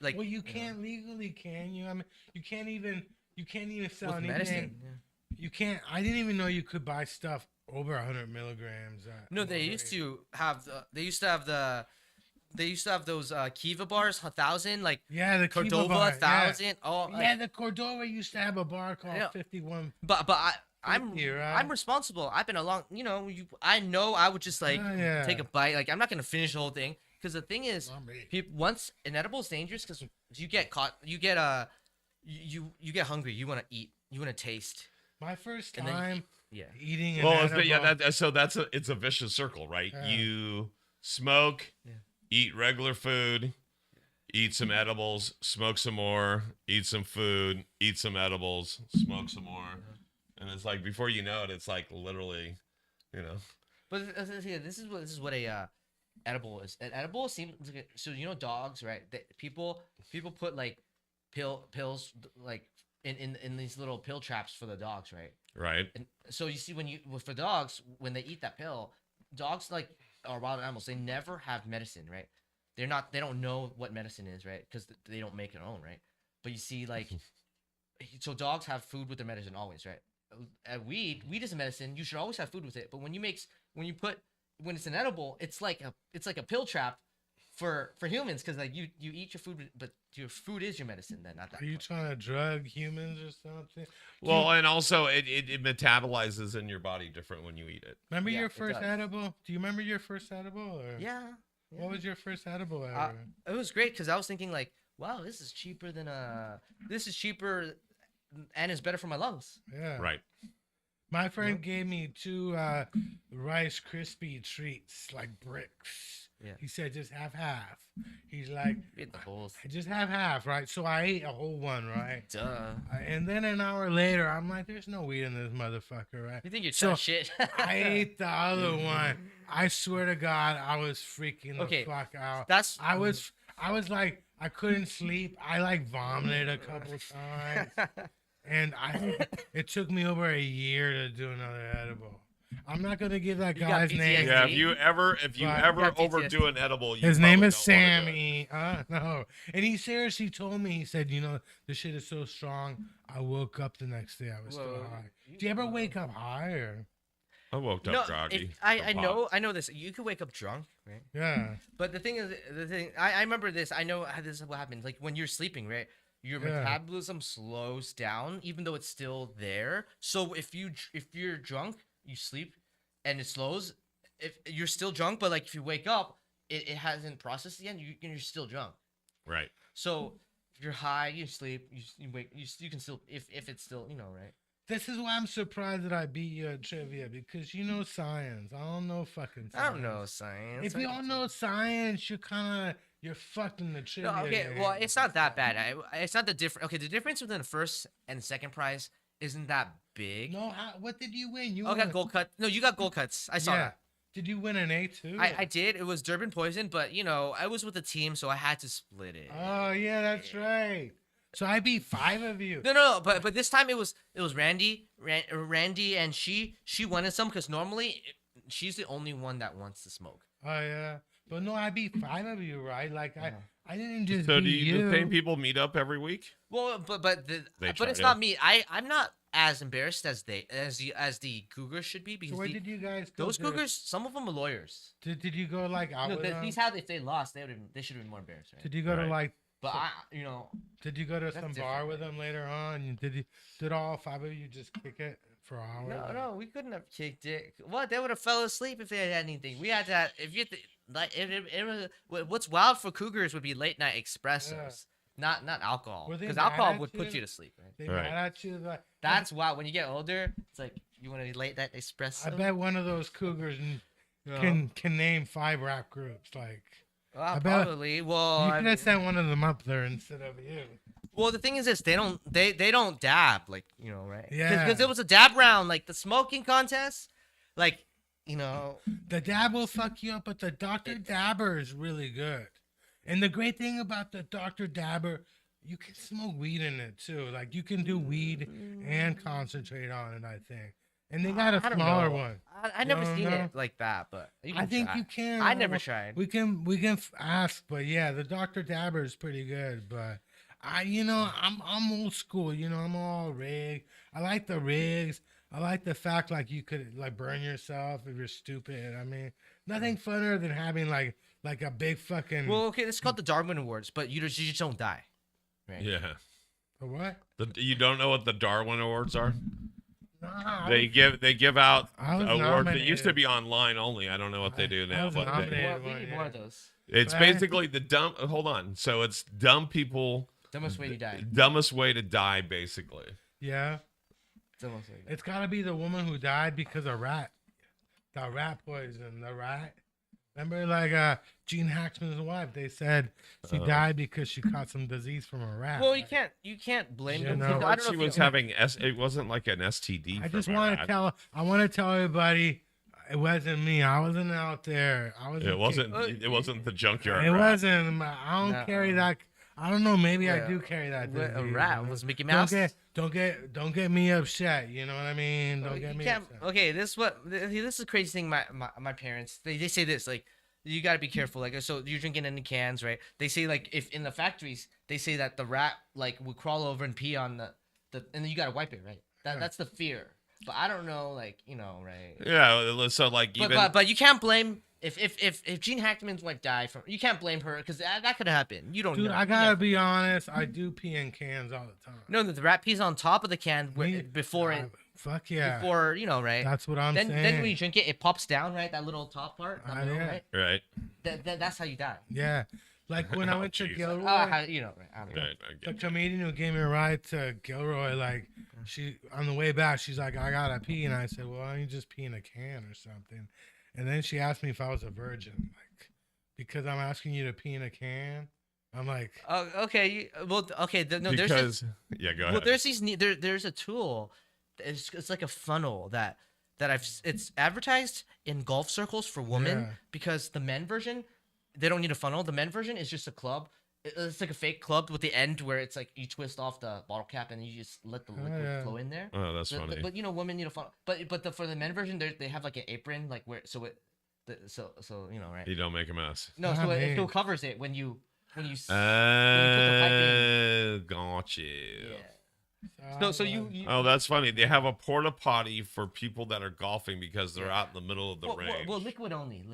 like well, you can't legally, can you? I mean, you can't even sell with anything. medicine. You can't. I didn't even know you could buy stuff over 100 milligrams. No, they used to have those Kiva bars, 1,000, like the Kiva Cordova, bar, 1,000. Yeah. Oh, The Cordova used to have a bar called 51. But I'm right? responsible. I've been along. I know I would just take a bite. Like, I'm not gonna finish the whole thing, because the thing is, once an edible is dangerous, because you get caught, you get you get hungry. You want to eat. You want to taste. My first time Yeah. eating an Well, edible. it's a vicious circle, right? You smoke, eat regular food, eat some edibles, smoke some more, eat some food, eat some edibles, smoke some more, and it's like before you know it, it's like literally, But this is what a edible is. An edible seems so, dogs, right? People put like pills like in these little pill traps for the dogs, right? right. And so you see, for dogs, when they eat that pill, dogs, like, are wild animals. They never have medicine, right? They don't know what medicine is, right? Because they don't make their own, right? But you see, like, so dogs have food with their medicine always, right? Weed is a medicine. You should always have food with it. But when it's an edible, it's like a pill trap for humans, because like you eat your food, but your food is your medicine. Then at that Are you point. trying to drug humans or something? Well, and also it metabolizes in your body different when you eat it. Remember your it first does. edible? Do you remember your first edible? Or Yeah. What was your first edible ever? It was great, because I was thinking, like, wow, this is cheaper and it's better for my lungs. Yeah. Right. My friend gave me 2 Rice Krispie treats, like bricks. Yeah. He said just have half. He's like, Eat the holes. just have half, right? So I ate a whole one, right? Duh. And then an hour later, I'm like, there's no weed in this motherfucker, right? You think you're So, shit? I ate the other one. I swear to God, I was freaking the fuck out. I was like, I couldn't sleep. I like vomited a couple times. And it took me over a year to do another edible. I'm not gonna give that You got guy's PTSD? name. Yeah, if you ever got overdo an edible, you His name probably is don't wanna do it. Sammy. No, and he seriously told me. He said, this shit is so strong. I woke up the next day. I was still high. Do you ever wake up high or? I woke up groggy. I know this. You could wake up drunk, right? Yeah. But the thing is, I remember this. I know how this is what happens. Like, when you're sleeping, right? Your metabolism slows down, even though it's still there. So if you're drunk, you sleep, and it slows. If you're still drunk, but like if you wake up, it hasn't processed yet. You're still drunk. Right. So if you're high, you sleep. You wake. You can still, if it's still, right. This is why I'm surprised that I beat you at trivia, because you know science. I don't know fucking science. I don't know science. If you don't know science, you're fucked in the trivia. No, okay, game. well, it's not that bad. It's not the difference. Okay, the difference between the first and the second prize isn't that big. No, what did you win? You I got gold cut. No, you got gold cuts. I saw that. Did you win an A too? I did. It was Durban Poison, but I was with the team, so I had to split it. Oh yeah, that's right. So I beat 5 of you. No, but this time it was Randy, and she wanted some, because normally she's the only one that wants to smoke. Oh yeah, but no, I beat 5 of you, right? Like I didn't just. So beat do you. the same people meet up every week? Well, but it's try not to. me. I'm not as embarrassed as the Cougars should be, because So where did you guys go? those Cougars, some of them are lawyers. Did you go like out No, with them? if they lost, they should have been more embarrassed, right? Did you go to Right. like? But Did you go to some bar different, with them later on? Did all 5 of you just kick it for hours? no, we couldn't have kicked it. What? They would have fell asleep if they had anything. We had to. What's wild for Cougars would be late night espressos, not alcohol, Were they because mad alcohol at would put you? you to sleep, right? They Right. mad at you like. That's wild. When you get older, it's like you want to late night espresso. I bet one of those Cougars can name 5 rap groups. Like Well, I bet- probably. Well, you could have sent one of them up there instead of you. well, the thing is this: they don't dab, like, right? Yeah. Because it was a dab round, like the smoking contest. Like, you know. The dab will fuck you up, but the Dr. Dabber is really good. And the great thing about the Dr. Dabber, you can smoke weed in it too. Like you can do weed and concentrate on it, I think. And they got a I don't smaller know. one. I You never don't seen know? it like that, but you I can think try. you can. I never tried. We can ask, but yeah, the Dr. Dabber is pretty good. But I'm old school. I'm all rig. I like the rigs. I like the fact like you could like burn yourself if you're stupid. I mean, nothing funner than having like a big fucking. Well, okay, it's called the Darwin Awards, but you just don't die. Right? Yeah. A what? You don't know what the Darwin Awards are? Nah, They give out I was awards. They used to nominated. be online only. I don't know what they do I now, was but nominated. We need more of those. it's Right. basically the dumb. Hold on. So it's dumb people. Dumbest way you die. Dumbest way to die, basically. Yeah, Dumbest way. it's gotta be the woman who died because of rat. The rat poison. The rat. Remember, like Gene Hackman's wife. They said she died because she caught some disease from a rat. Well, you can't blame You them. know. I don't know She if was you, having it wasn't like an STD. I just from a want to rat. tell. I want to tell everybody, it wasn't me. I wasn't out there. I was. It wasn't. It wasn't the junkyard. It rat. wasn't. I don't No. carry that. I don't know. Maybe I Yeah. do carry that. a disease, rat you know? was Mickey Mouse. Don't get me upset. You know what I mean? Don't get You me can't- upset. Okay, this is the crazy thing. My parents they say this like you got to be careful. Like so you're drinking in the cans, right? They say like if in the factories they say that the rat like would crawl over and pee on the and then you got to wipe it, right? That's the fear. But I don't know, like right? Yeah. So like even. But you can't blame if Gene Hackman's wife died from you can't blame her because that could happen. You don't Dude, know. I gotta be honest. I do pee in cans all the time. No, the rat pees on top of the can Me- before it Fuck yeah. before right. That's what I'm then saying. when you drink it, it pops down, right? That little top part, that middle, yeah. right? Right. That's how you die. Yeah. Like when I Oh, went to jeez. Gilroy, Right? I don't know. Right. I the get you. comedian who gave me a ride to Gilroy, like she on the way back, she's like, I gotta pee, and I said, well, why don't you just pee in a can or something? And then she asked me if I was a virgin, like because I'm asking you to pee in a can. I'm like, Oh, okay. Okay. No, there's Because yeah, go ahead. well, there's these. There's a tool. It's like a funnel that it's advertised in golf circles for women Yeah. because the men version they don't need a funnel. The men version is just a club. It's like a fake club with the end where it's like you twist off the bottle cap and you just let the liquid yeah. flow in there. Oh, that's funny. But women need a funnel. But for the men version, they have like an apron like where so right. You don't make a mess. No, so Ah, it man. still covers it when you put the pipe Got you. Yeah. So you Oh, that's funny. They have a porta potty for people that are golfing because they're out in the middle of the range. well, liquid only.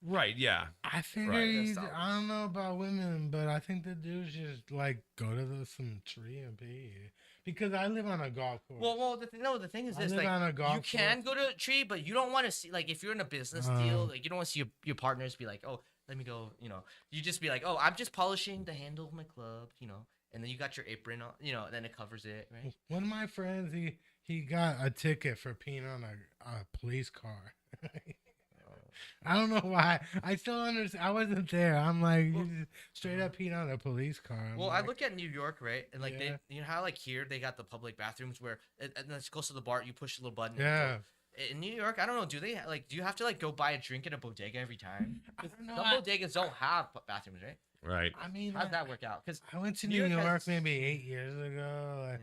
Right, yeah. I figured Right. That's I don't know about women, but I think the dudes just like go to some tree and pee because I live on a golf course. Well, the thing is I this: live like, on a golf you can go to a tree, but you don't want to see. Like, if you're in a business deal, like, you don't want to see your partners be like, "Oh, let me go." You just be like, "Oh, I'm just polishing the handle of my club," and then you got your apron on, then it covers it, right? One of my friends, he got a ticket for peeing on a police car. I don't know why. I still understand. I wasn't there. I'm like, you just straight up peeing on a police car. I'm Well, like, I look at New York, right, and like Yeah. they, how like here they got the public bathrooms where, and then it's close to the bar, you push a little button. and Yeah. go. In New York, I don't know. Do they do you have to like go buy a drink at a bodega every time? I don't know. Some bodegas don't have bathrooms, right? Right. I mean, How's that work out? Because I went to New New York York has- maybe 8 years ago. Like,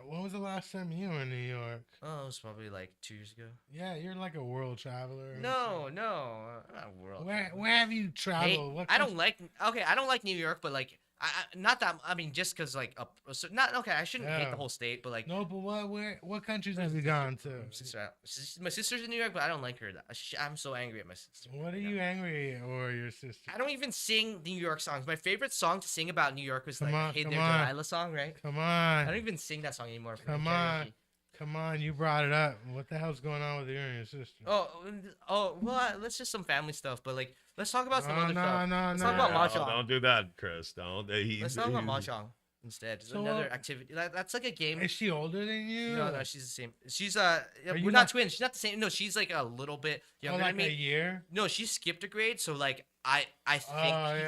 when was the last time you were in New York? oh, it was probably like 2 years ago. Yeah, you're like a world traveler. No, I'm not a world. Where have you Hey, traveled? What I don't like. Okay, I don't like New York, but like, not that. I mean, just because like, not okay. I shouldn't hate Yeah. the whole state, but like, No, but what countries have you gone to? my sister's in New York, but I don't like her. I'm so angry at my sister. What are you angry or your sister? I don't even sing New York songs. My favorite song to sing about New York was Come like on, "Hey come There on. Delilah" song, right? Come I don't on, even sing that song anymore. for come karaoke. on, come on! You brought it up. What the hell's going on with you and your sister? Oh, well, let's just some family stuff, but like, let's talk about some No, other no, stuff. no, Let's no. talk about No, mahjong. don't do that, Chris. Don't. Let's talk about mahjong instead. It's So, another activity. That's like a game. Is she older than you? No, she's the same. She's you we're not not- twins. She's not the same. No, she's like a little bit Oh, younger like than a me. year. No, she skipped a grade, so like I think Oh, she's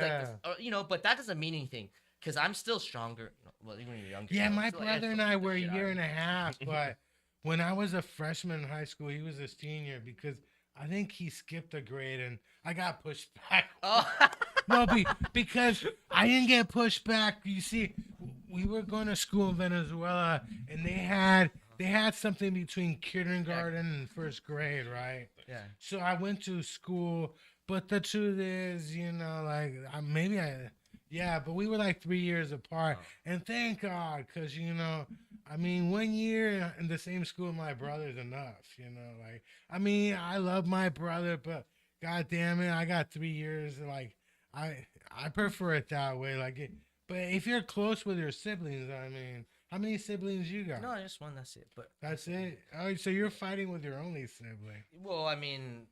yeah. like but that doesn't mean anything because I'm still stronger. Well, even when you're younger. Yeah, so my it's like, brother and still I beat the were a shit out of year her. and a half, but when I was a freshman in high school, he was a senior because I think he skipped a grade, and I got pushed back. Oh. No, because I didn't get pushed back. You see, we were going to school in Venezuela, and they had something between kindergarten and first grade, right? Yeah. So I went to school, but the truth is, like yeah, but we were like 3 years apart, and thank God, cause I mean, 1 year in the same school with my brother's enough, like, I mean, I love my brother, but God damn it, I got 3 years, like, I prefer it that way, like, but if you're close with your siblings, I mean, how many siblings you got? No, just one. That's it. But That's it. Oh, so you're fighting with your only sibling. well, I mean,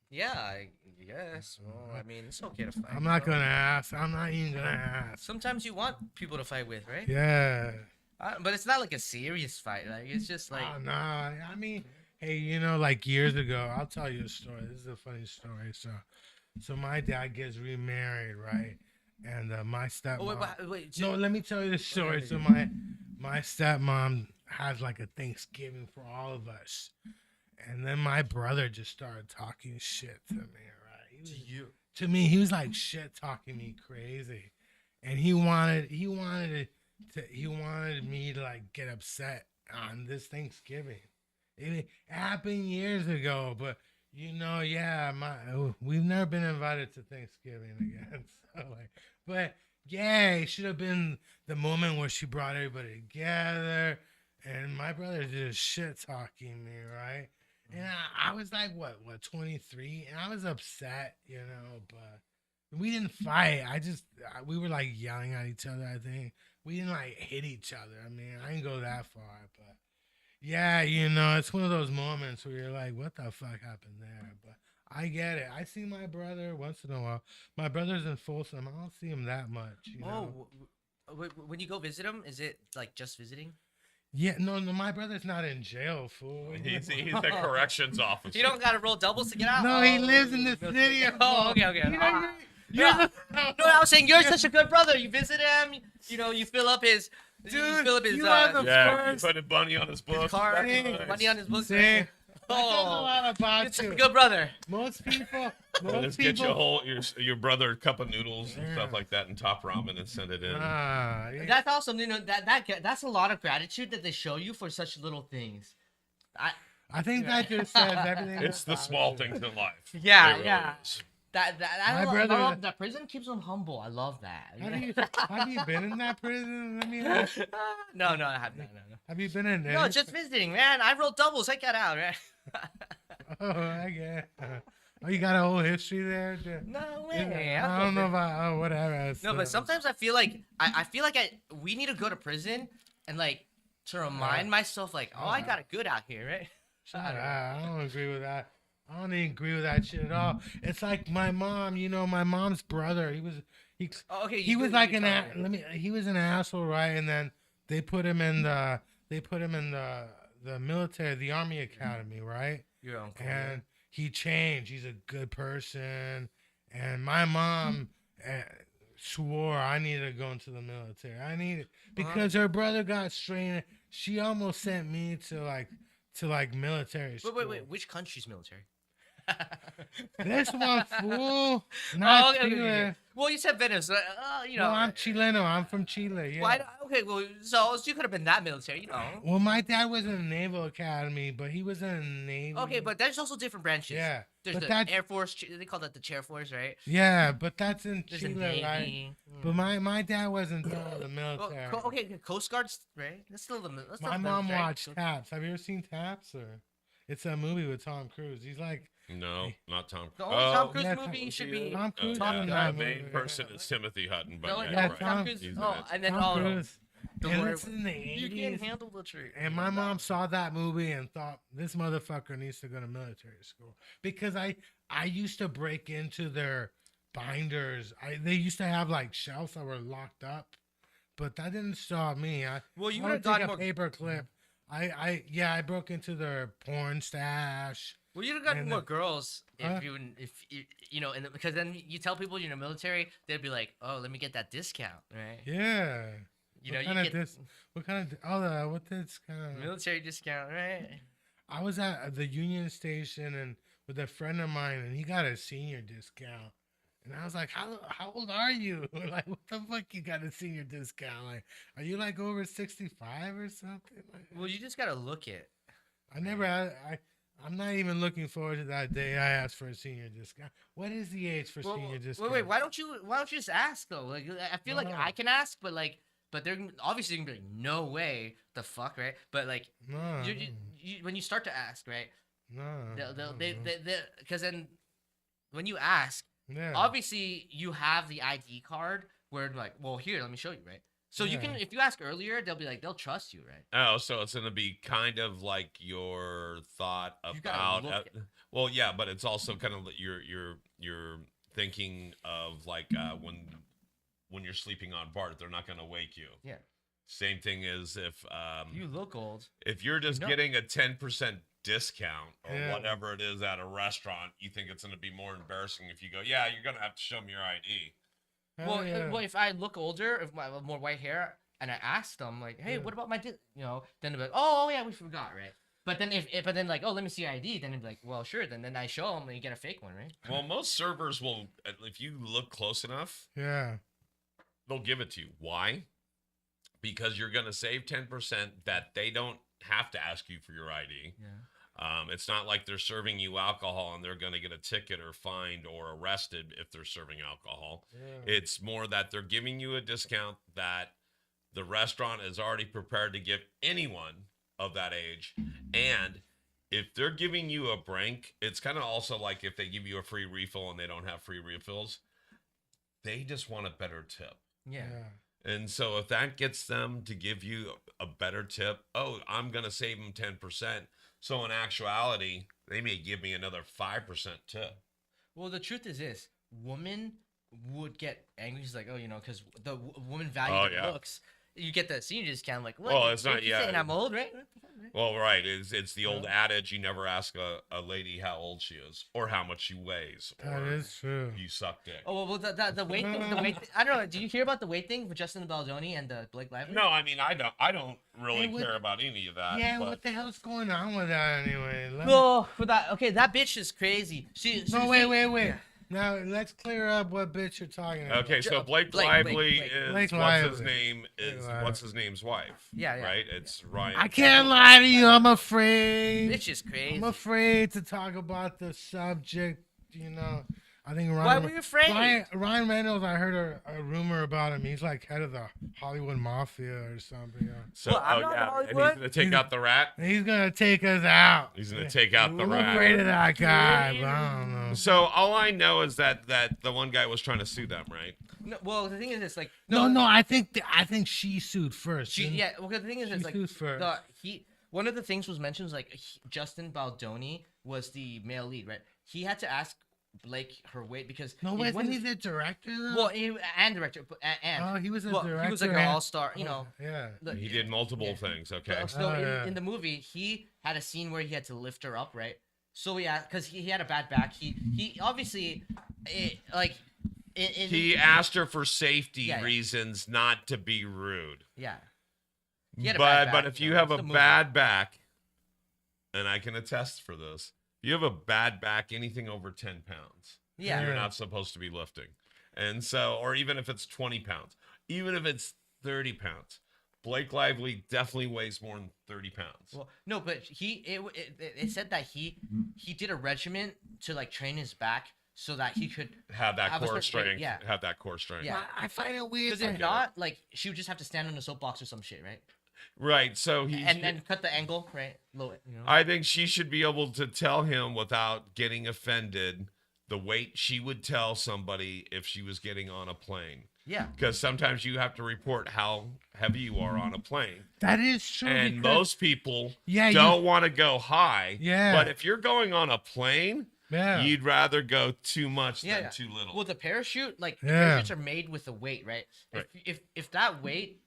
yeah, I guess. Well, I mean, it's okay to fight. I'm not gonna ask. I'm not even gonna ask. Sometimes you want people to fight with, right? Yeah. But it's not like a serious fight. Like it's just like. Oh, no. I mean, hey, like years ago, I'll tell you a story. This is a funny story. So my dad gets remarried, right? And my stepmom. Oh, wait. No, let me tell you the story. Okay. So my stepmom has like a Thanksgiving for all of us, and then my brother just started talking shit to me, right? To me, he was like shit talking me crazy, and he wanted me to like get upset on this Thanksgiving. It happened years ago, but yeah, we've never been invited to Thanksgiving again. So like, but yeah, it should have been the moment where she brought everybody together, and my brother just shit talking me, right? And I was like, what, 23, and I was upset, but we didn't fight. We were like yelling at each other. I think we didn't like hit each other. I mean, I didn't go that far, but yeah, it's one of those moments where you're like, what the fuck happened there? But I get it. I see my brother once in a while. My brother's in Folsom. I don't see him that much. When you go visit him, is it like just visiting? Yeah, no, my brother's not in jail, fool. He's a corrections officer. You don't gotta roll doubles to get out. No, he lives in the city. Oh, okay. No, I was saying you're such a good brother. You visit him. You fill up his. Dude, you fill up his. you are the Yeah, first. you put a bunny on his book. Car, Nice. money on his book. See? Oh, That says a lot about you're such a you. good brother. Most people. Let's get you your brother a cup of noodles and stuff like that and top ramen and send it in. Yeah. That's awesome. That's a lot of gratitude that they show you for such little things. I think that just says everything. It's the small things in life. Yeah, It really yeah. is. I brother- love that prison keeps them humble. I love that. Have you been in that prison? Let me ask. No, I haven't. No. Have you been in there? No, just visiting, man. I rolled doubles. I got out, man. Oh, I get. Oh, you got a whole history there. No way. I don't know about whatever. No, but sometimes I feel like we need to go to prison and like to remind myself like, oh, I got it good out here, right? I don't agree with that. I don't even agree with that shit at all. It's like my mom. My mom's brother. He was an asshole, right? And then they put him in the military, the Army Academy, right? Your uncle. And he changed. He's a good person. And my mom swore I needed to go into the military. Because her brother got straight. She almost sent me to military school. Wait. Which country's military? This one, fool. Not Chile. Okay. Well, you said Venezuela. No, I'm Chileno. I'm from Chile. Yeah. Why? Okay, well, so you could have been that military, Well, my dad was in the Naval Academy, but he was in the Navy. Okay, but there's also different branches. Yeah. There's but the Air Force. They call that the Chair Force, right? Yeah, but that's in There's Chile, the Navy. right? But my dad wasn't in the military. Okay, Coast Guard's, right? That's still the military. My mom watched Taps. Have you ever seen Taps? Or it's a movie with Tom Cruise. He's like. No, not Tom. The only Tom Cruise movie should be Tom Cruise. The main person is Timothy Hutton, but No, yeah, right. Tom Cruise. He's in Oh, it. and then Tom Cruise. Don't And worry it's in the 80s. you can't handle the truth. And my mom saw that movie and thought this motherfucker needs to go to military school because I used to break into their binders. They used to have like shelves that were locked up, but that didn't stop me. Well, you would would have take gotten a more. paper clip. I broke into their porn stash. Well, you'd have gotten and more girls Huh? because then you tell people you're in the military, they'd be like, oh, let me get that discount, right? Yeah. You what get what this kind of military discount, right? I was at the Union Station, and with a friend of mine, and he got a senior discount. And I was like, how old are you? Like, what the fuck you got a senior discount? Like, are you like over 65 or something? Like, Well, you just gotta look it. I'm not even looking forward to that day I asked for a senior discount. What is the age for senior discount? Wait, why don't you just ask though? Like, I feel like I can ask, but they're obviously gonna be like, no way, the fuck, right? But like, when you start to ask, right? Because then when you ask, obviously you have the ID card where like, well, here, let me show you, right? So you can, if you ask earlier, they'll trust you, right? Oh, so it's gonna be kind of like your thought about. Well, yeah, but it's also kind of your thinking of like when you're sleeping on BART, they're not gonna wake you. Yeah. Same thing is if you look old. If you're just getting a 10% discount or whatever it is at a restaurant, you think it's gonna be more embarrassing if you go, yeah, you're gonna have to show me your ID. Well, if I look older, if I have more white hair, and I ask them like, "Hey, what about my?" Then they'll be like, "Oh, yeah, we forgot, right?" But then like, "Oh, let me see your ID," then they'd be like, "Well, sure." Then I show them, and you get a fake one, right? Well, most servers will, if you look close enough, they'll give it to you. Why? Because you're gonna save 10% that they don't have to ask you for your ID. Yeah. It's not like they're serving you alcohol and they're going to get a ticket or fined or arrested if they're serving alcohol. Yeah. It's more that they're giving you a discount that the restaurant is already prepared to give anyone of that age. And if they're giving you a break, it's kind of also like if they give you a free refill and they don't have free refills, they just want a better tip. Yeah. And so if that gets them to give you a better tip, oh, I'm going to save them 10%. So in actuality, they may give me another 5% tip. Well, the truth is this: women would get angry. She's like, "Oh, because the woman value looks." You get the senior discount. Like, what? Well, it's not. Yeah, saying I'm old, right? Well, right. It's the old adage: you never ask a lady how old she is or how much she weighs. That is true. You suck dick. Oh well, the weight thing. I don't know. Did you hear about the weight thing for Justin Baldoni and Blake Lively? No, I mean I don't really care about any of that. Yeah, what the hell's going on with that anyway? For that. Okay, that bitch is crazy. Wait. Yeah. Now let's clear up what bitch you're talking about. Okay, so Blake Lively is what's his name's wife. Yeah. Right? It's Ryan. I can't lie to you. I'm afraid. Bitch is crazy. I'm afraid to talk about the subject. I think Ryan. Why were you afraid? Ryan Reynolds. I heard a rumor about him. He's like head of the Hollywood Mafia or something. So, and he's gonna take out the rat. He's gonna take us out. He's gonna take out the rat. I'm afraid of that guy, but I don't know. So all I know is that the one guy was trying to sue them, right? No, well, the thing is, it's like no. I think she sued first. Well, the thing is, it's like sued first. One of the things was mentioned was like Justin Baldoni was the male lead, right? He had to ask Blake her weight because wasn't he the director though? Well, and director, he was a director. He was like an all-star, Yeah. He did multiple things. Okay. So in the movie, he had a scene where he had to lift her up, right? So because he had a bad back, he obviously he asked her for safety reasons, not to be rude. Yeah. But if you have a bad back, and I can attest for this. You have a bad back, anything over 10 pounds. Yeah. You're not supposed to be lifting. And so, or even if it's 20 pounds, even if it's 30 pounds, Blake Lively definitely weighs more than 30 pounds. Well, no, but it said that he did a regimen to like train his back so that he could have that core strength. Have that core strength. Yeah. I find it weird. Because if not, like she would just have to stand on a soapbox or some shit, right? Right, so and cut the angle, right? Low it. I think she should be able to tell him without getting offended the weight she would tell somebody if she was getting on a plane. Yeah. Because sometimes you have to report how heavy you are on a plane. That is true. And most people don't want to go high. Yeah. But if you're going on a plane, you'd rather go too much than too little. Well, the parachute, parachutes are made with the weight, right? If that weight.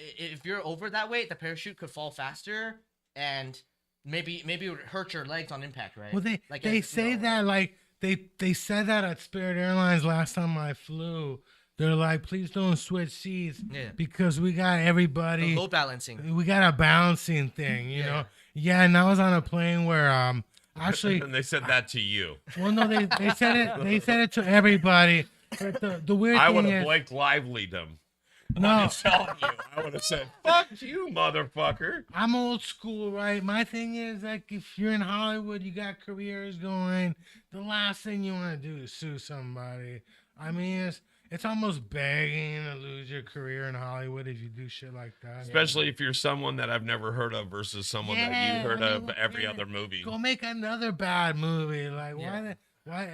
If you're over that weight, the parachute could fall faster, and maybe it would hurt your legs on impact, right? Well, they say that they said that at Spirit Airlines last time I flew. They're like, please don't switch seats because we got everybody low balancing. We got a balancing thing, you know. Yeah, and I was on a plane where Actually, And they said that to you. well, no, they said it. They said it to everybody. But the weird I thing would have is, Blake Lively'd him. no, I'm just telling you. I would have said, "Fuck you, motherfucker." I'm old school, right? My thing is, like, if you're in Hollywood, you got careers going. The last thing you want to do is sue somebody. I mean, it's almost begging to lose your career in Hollywood if you do shit like that. Especially if you're someone that I've never heard of versus someone that you heard of every other movie. Go make another bad movie. Like, why?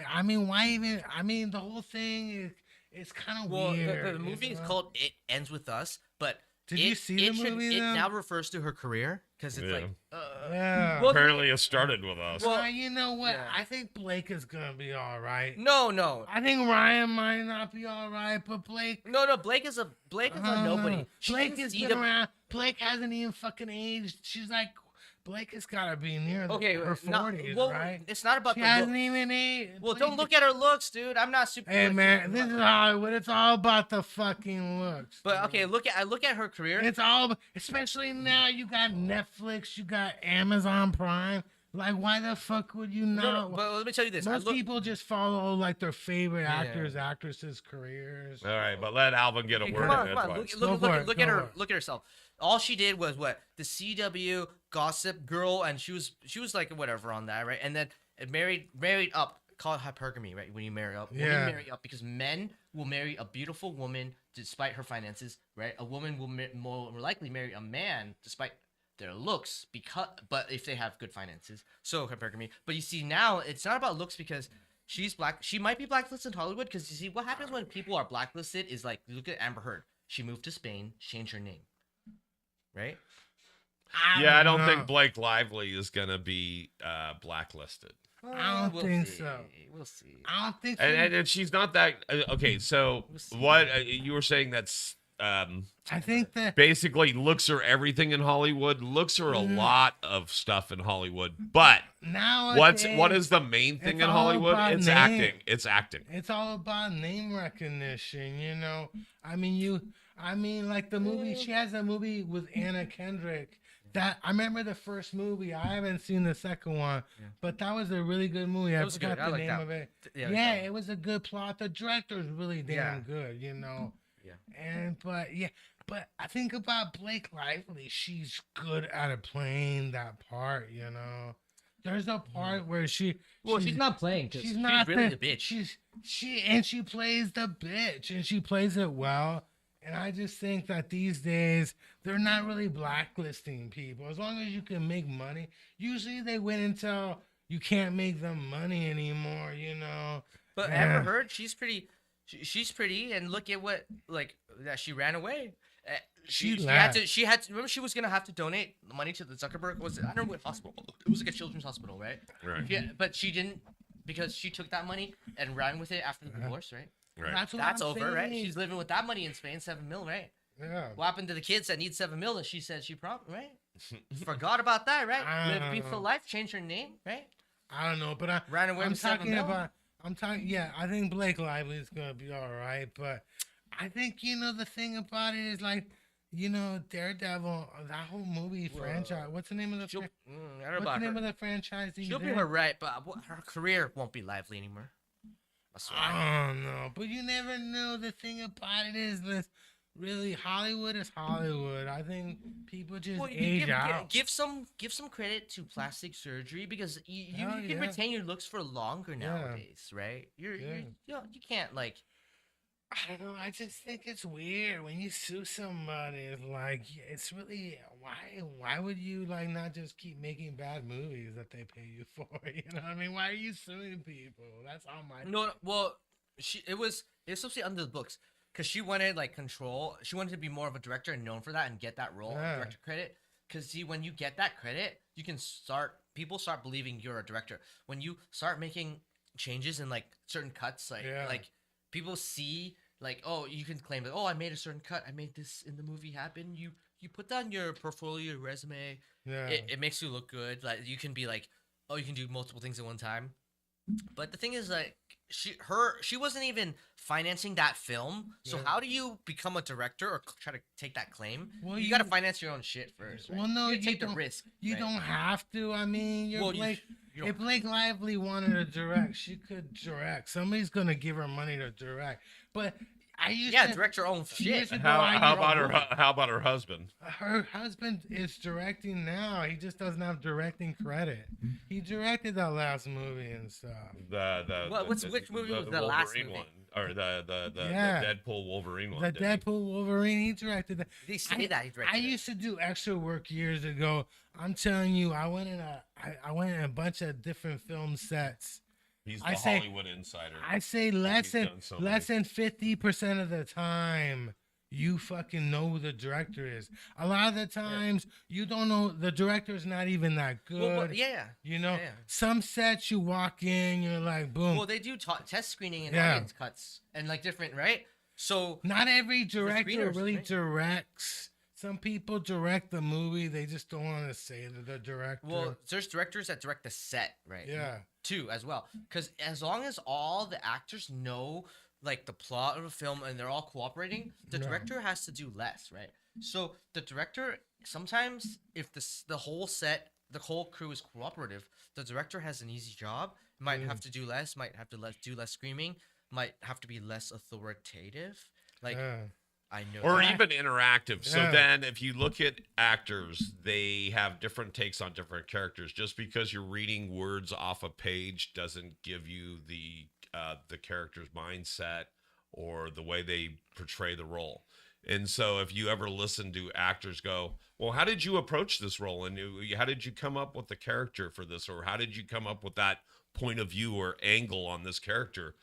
I mean, why even? I mean, the whole thing is it's kind of weird. The movie is called "It Ends with Us," but Did you see the movie? It though? now refers to her career because it's like, Yeah. Well, Apparently, it started with us. Well, you know what? yeah. I think Blake is gonna be all right. no. I think Ryan might not be all right, but Blake. No, Blake is a nobody. Blake is been around. Blake hasn't even fucking aged. She's like, Blake has gotta be near her 40s, right? It's not about She the hasn't look. even aged. Well, Blake don't look at her looks, dude. I'm not super. Hey like, man, this is Hollywood. It's all about the fucking looks. But dude. okay, I look at her career. It's all, especially now. You got Netflix, you got Amazon Prime. Like, why the fuck would you not? No, but let me tell you this. Most people just follow like their favorite actors, actresses' careers. All right, but let Alvin get a word Come in on. edgewise. Look at her. Look at herself. All she did was what the CW Gossip Girl, and she was like whatever on that, right? And then married up. Call it hypergamy, right? When you marry up, women marry up because men will marry a beautiful woman despite her finances, right? A woman will more likely marry a man despite their looks, but if they have good finances, so hypergamy. But you see now, it's not about looks because she's black. She might be blacklisted in Hollywood because you see what happens when people are blacklisted is like look at Amber Heard. She moved to Spain, changed her name, right? I don't think Blake Lively is gonna be blacklisted. I don't think so. We'll see. I don't think so. And she's not that okay. So what you were saying that's I think that basically looks are everything in Hollywood. Looks are a lot of stuff in Hollywood. But what is the main thing in Hollywood? It's acting. It's acting. It's all about name recognition, you know. I mean like the movie, she has a movie with Anna Kendrick. That I remember the first movie. I haven't seen the second one, but that was a really good movie. I forgot the name of it. Yeah, it was a good plot. The director's really damn good, you know. Yeah. But I think about Blake Lively. She's good at playing that part, you know. There's a part where she's not playing. She's not really the bitch. She plays the bitch, and she plays it well. And I just think that these days they're not really blacklisting people as long as you can make money. Usually they wait until you can't make them money anymore, you know. But Amber Heard, she's pretty. She's pretty, and look at what that she ran away. She had to. Remember, she was gonna have to donate money to the Zuckerberg. I don't know what hospital. It was like a children's hospital, right? Right. Yeah, but she didn't because she took that money and ran with it after the divorce, right? Right. That's over, saying. right? She's living with that money in Spain, $7 million, right? Yeah. What happened to the kids that need $7 million? She said she right? Forgot about that, right? Live peaceful life, change her name, right? I don't know, but I ran away with $7 million. Yeah, I think Blake Lively is gonna be all right, but I think the thing about it is like, Daredevil, that whole movie franchise. What's the name of the? What's the name of the franchise? She'll be all right, but her career won't be lively anymore. I don't know, but you never know. The thing about it is this. Really, Hollywood is Hollywood. I think people just age out. Give some credit to plastic surgery because you can retain your looks for longer nowadays, right? You can't like. I don't know. I just think it's weird when you sue somebody. It's like it's really why would you like not just keep making bad movies that they pay you for? You know what I mean? Why are you suing people? That's all my. No. Well, it was supposed to be under the books. Because she wanted control. She wanted to be more of a director and known for that and get that role, director credit. Because see, when you get that credit, you can people start believing you're a director. When you start making changes in certain cuts, people see oh, you can claim that I made a certain cut. I made this in the movie happen. You put that on your portfolio, your resume. Yeah. It makes you look good. You can be you can do multiple things at one time. But the thing is, she wasn't even financing that film. So how do you become a director or try to take that claim? Well, you got to finance your own shit first. Right? Well, no, you take the risk. You don't have to. I mean, If Blake Lively wanted to direct, she could direct. Somebody's gonna give her money to direct. But I used to direct your own shit. How about her husband? Her husband is directing now. He just doesn't have directing credit. He directed that last movie and stuff. Which movie was the last movie? One, or the Deadpool Wolverine one? The Deadpool Wolverine. He directed that. Did he say that he directed? I used to do extra work years ago. I'm telling you, I went in a bunch of different film sets. He's the Hollywood insider. I say less than 50% of the time you fucking know who the director is. A lot of the times you don't know the director's not even that good. You know, some sets you walk in, you're like, boom. Well, they do test screening and audience cuts and like different, right? So not every director really directs. Some people direct the movie. They just don't want to say that the director. Well, there's directors that direct the set, right? Yeah. Too, as well. Because as long as all the actors know, like, the plot of the film and they're all cooperating, the director has to do less, right? So the director, sometimes, if the whole set, the whole crew is cooperative, the director has an easy job. Might have to do less, might have to do less screaming, might have to be less authoritative. Like... I know or even interactive. So then if you look at actors, they have different takes on different characters. Just because you're reading words off a page doesn't give you the character's mindset or the way they portray the role. And so if you ever listen to actors go, well, how did you approach this role? And how did you come up with the character for this? Or how did you come up with that point of view or angle on this character?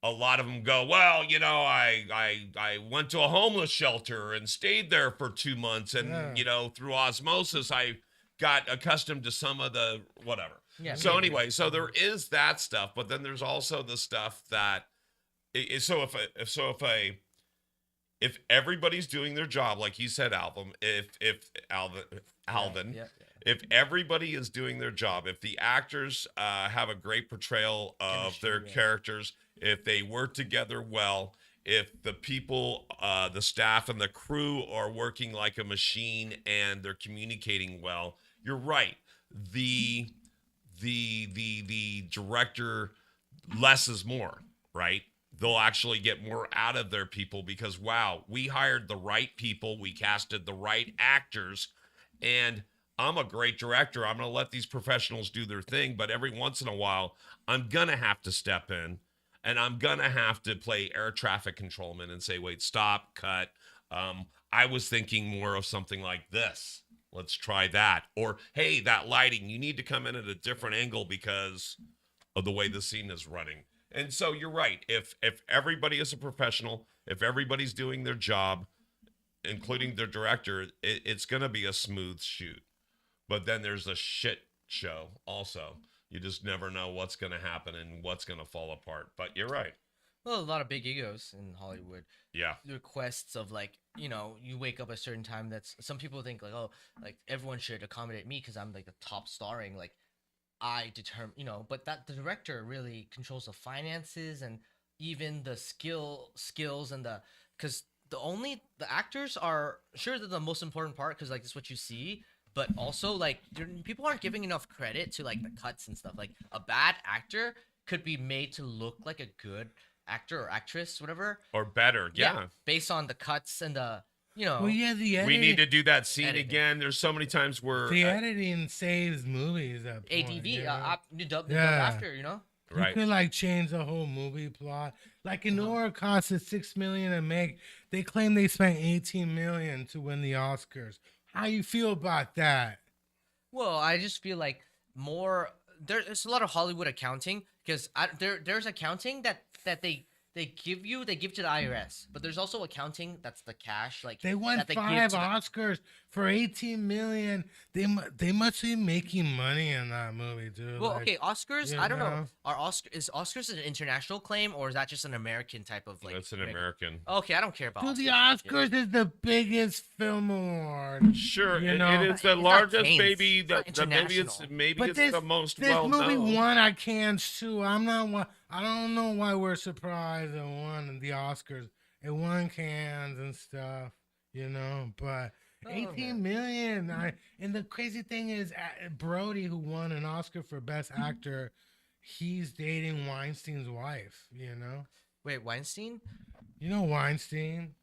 A lot of them go, well, you know, I went to a homeless shelter and stayed there for 2 months. And, you know, through osmosis, I got accustomed to some of the whatever. Yeah, so anyway, so there is that stuff. But then there's also the stuff that is if everybody's doing their job, like you said, Alvin, if everybody is doing their job, if the actors have a great portrayal of their characters, if they work together well, if the people, the staff and the crew are working like a machine and they're communicating well, you're right. The director, less is more, right? They'll actually get more out of their people because, wow, we hired the right people. We casted the right actors. And I'm a great director. I'm going to let these professionals do their thing. But every once in a while, I'm going to have to step in. And I'm going to have to play air traffic controlman and say, wait, stop, cut. I was thinking more of something like this. Let's try that. Or, hey, that lighting, you need to come in at a different angle because of the way the scene is running. And so you're right. If everybody is a professional, if everybody's doing their job, including their director, it's going to be a smooth shoot. But then there's a shit show also. You just never know what's going to happen and what's going to fall apart. But you're right. Well, a lot of big egos in Hollywood. Yeah. Requests of, like, you know, you wake up a certain time. That's some people think like, oh, like everyone should accommodate me because I'm like the top starring. Like, I determine, you know, but that the director really controls the finances and even the skills and because the actors are sure they're the most important part because like that's what you see. But also, like, people aren't giving enough credit to, like, the cuts and stuff. Like, a bad actor could be made to look like a good actor or actress, whatever. Or better, yeah. Based on the cuts and the, you know. Well, yeah, the editing. We need to do that scene again. There's so many times where... The editing saves movies at ADV, point, you know? dub after, you know? You could, like, change the whole movie plot. Like, in Nora costed $6 million to make. They claim they spent $18 million to win the Oscars. How you feel about that? Well, I just feel like there's a lot of Hollywood accounting because there's accounting that they give to the IRS, but there's also accounting that's the cash like they won 5 Oscars for $18 million. They must be making money in that movie, dude. Well, like, okay, Oscars. I don't know. Is Oscars an international claim or is that just an American type of like? It's an American. Okay, I don't care about. Dude, the Oscars is the biggest film award. Sure, you know? It is the largest. Maybe it's the most well known. This movie won at Cannes too. I don't know why we're surprised it won the Oscars. It won Cannes and stuff, you know, but 18 million. And the crazy thing is, Brody, who won an Oscar for Best Actor, he's dating Weinstein's wife. You know? Wait, Weinstein? You know Weinstein?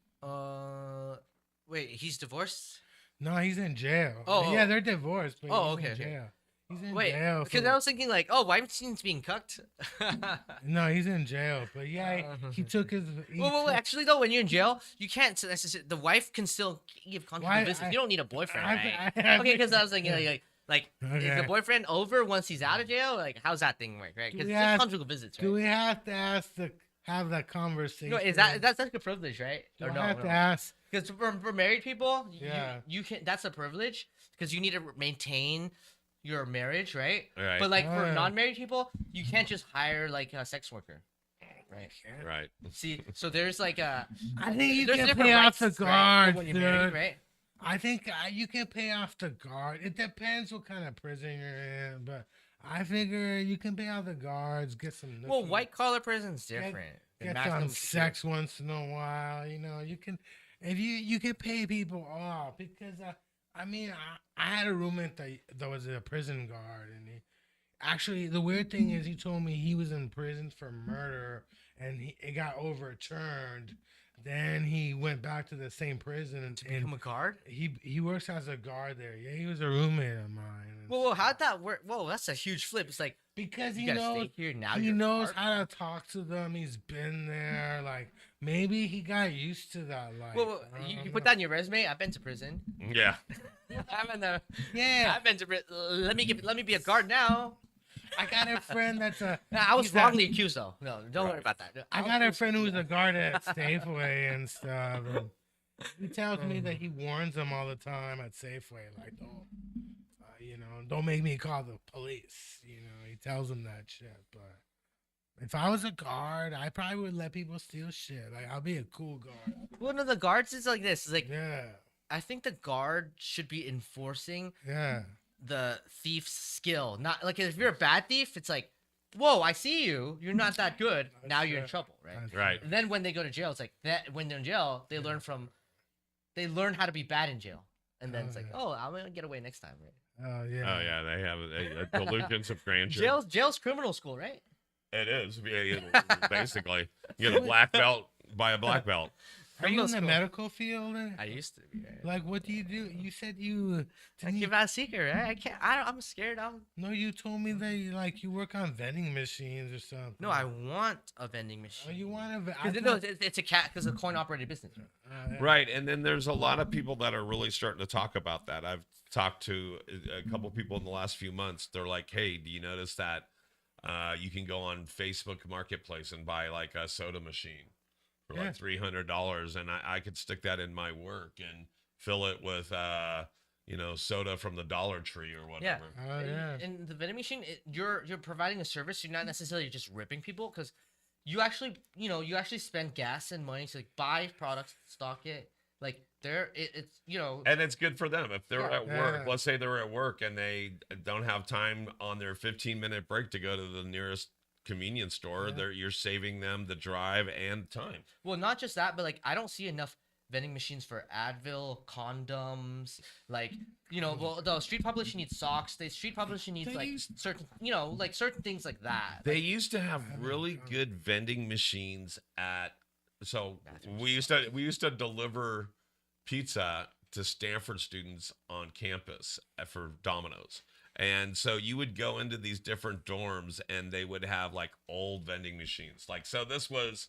Wait, he's divorced? No, he's in jail. Oh, yeah, they're divorced. But oh, he's okay, in jail. He's in Wait, jail. because I was thinking like, oh, Weinstein's being cucked. No, he's in jail. But yeah, he took his. Well, actually, though, when you're in jail, you can't. So the wife can still give conjugal Why- visits. I- You don't need a boyfriend, right? I Okay, because I was thinking like is Okay. the boyfriend over once he's out of jail? Like, how's that thing work, right? Because it's just conjugal visits, right? Do we have to have that conversation? No, that's like a privilege, right? Do Or I no? have to ask? Because for married people, Yeah. you can. That's a privilege because you need to maintain your marriage, right? Right. But like for Yeah. non-married people, you can't just hire like a sex worker, right? Right. See, so there's like a. I think you there's can different pay off the rights, right, guard, when you're married, dude. right? I think you can pay off the guard. It depends what kind of prison you're in, but I figure you can pay off the guards, get some. Well, nookie, white collar prison's different. than get maximum some security. sex once in a while. You know, you can if you can pay people off because I mean I had a roommate that was a prison guard, and he actually the weird thing is he told me he was in prison for murder and it got overturned. Then he went back to the same prison and Become a guard? he works as a guard there. Yeah, he was a roommate of mine. And Whoa, how'd that work? Whoa, that's a huge flip. It's like because you he gotta knows stay here now. he you're a knows guard? how to talk to them. He's been there. Like maybe he got used to that life. Whoa, I you don't put know. that in your resume. I've been to prison. Yeah. I've been there. Yeah, I've been to prison. Let me be a guard now. I got a friend that's a. Nah, I was he's a- wrongly accused though. No, don't worry Right. about that. I got a friend who's a guard at Safeway and stuff. And he tells me that he warns them all the time at Safeway, like don't, don't make me call the police. You know, he tells them that shit. But if I was a guard, I probably would let people steal shit. Like I'll be a cool guard. One of the guards is like this. It's like Yeah, I think the guard should be enforcing yeah. the thief's skill. Not like if you're a bad thief, it's like, whoa, I see you. You're not that good. Now you're in trouble, right? That's Right. And then when they go to jail, it's like that. When they're in jail, they learn how to be bad in jail, and then it's like, yeah. oh, I'm gonna get away next time, right? Oh yeah. Oh yeah, they have a delusions of grandeur. Jail's criminal school, right? It is basically you get a black belt by a black belt. Are you in the Criminal school. medical field? I used to be. Right? Like, what do you do? You said you. I didn't you- give out a secret, right? I can't. I'm scared. No, you told me that you work on vending machines or something. No, I want a vending Oh, machine. you want to? Because it's a cat. Because a coin operated business. Right? Right, and then there's a lot of people that are really starting to talk about that. I've talked to a couple people in the last few months. They're like, "Hey, do you notice that you can go on Facebook Marketplace and buy like a soda machine for Yeah. like $300, and I could stick that in my work and fill it with soda from the Dollar Tree or Yeah. whatever." Oh yeah. And the vending machine, you're providing a service. You're not necessarily just ripping people because you actually spend gas and money to like buy products, stock it. Like it's And it's good for them if they're Yeah. at work. Yeah. Let's say they're at work and they don't have time on their 15-minute break to go to the nearest convenience store. Yeah. You're saving them the drive and time. well, not just that, but like I don't see enough vending machines for Advil, condoms, like well, the street population needs socks. The street population needs They like used- certain certain things like that. They used to have haven't really done- good vending machines at. So Bathroom we used to deliver pizza to Stanford students on campus for Domino's. And so you would go into these different dorms and they would have like old vending machines. Like so this was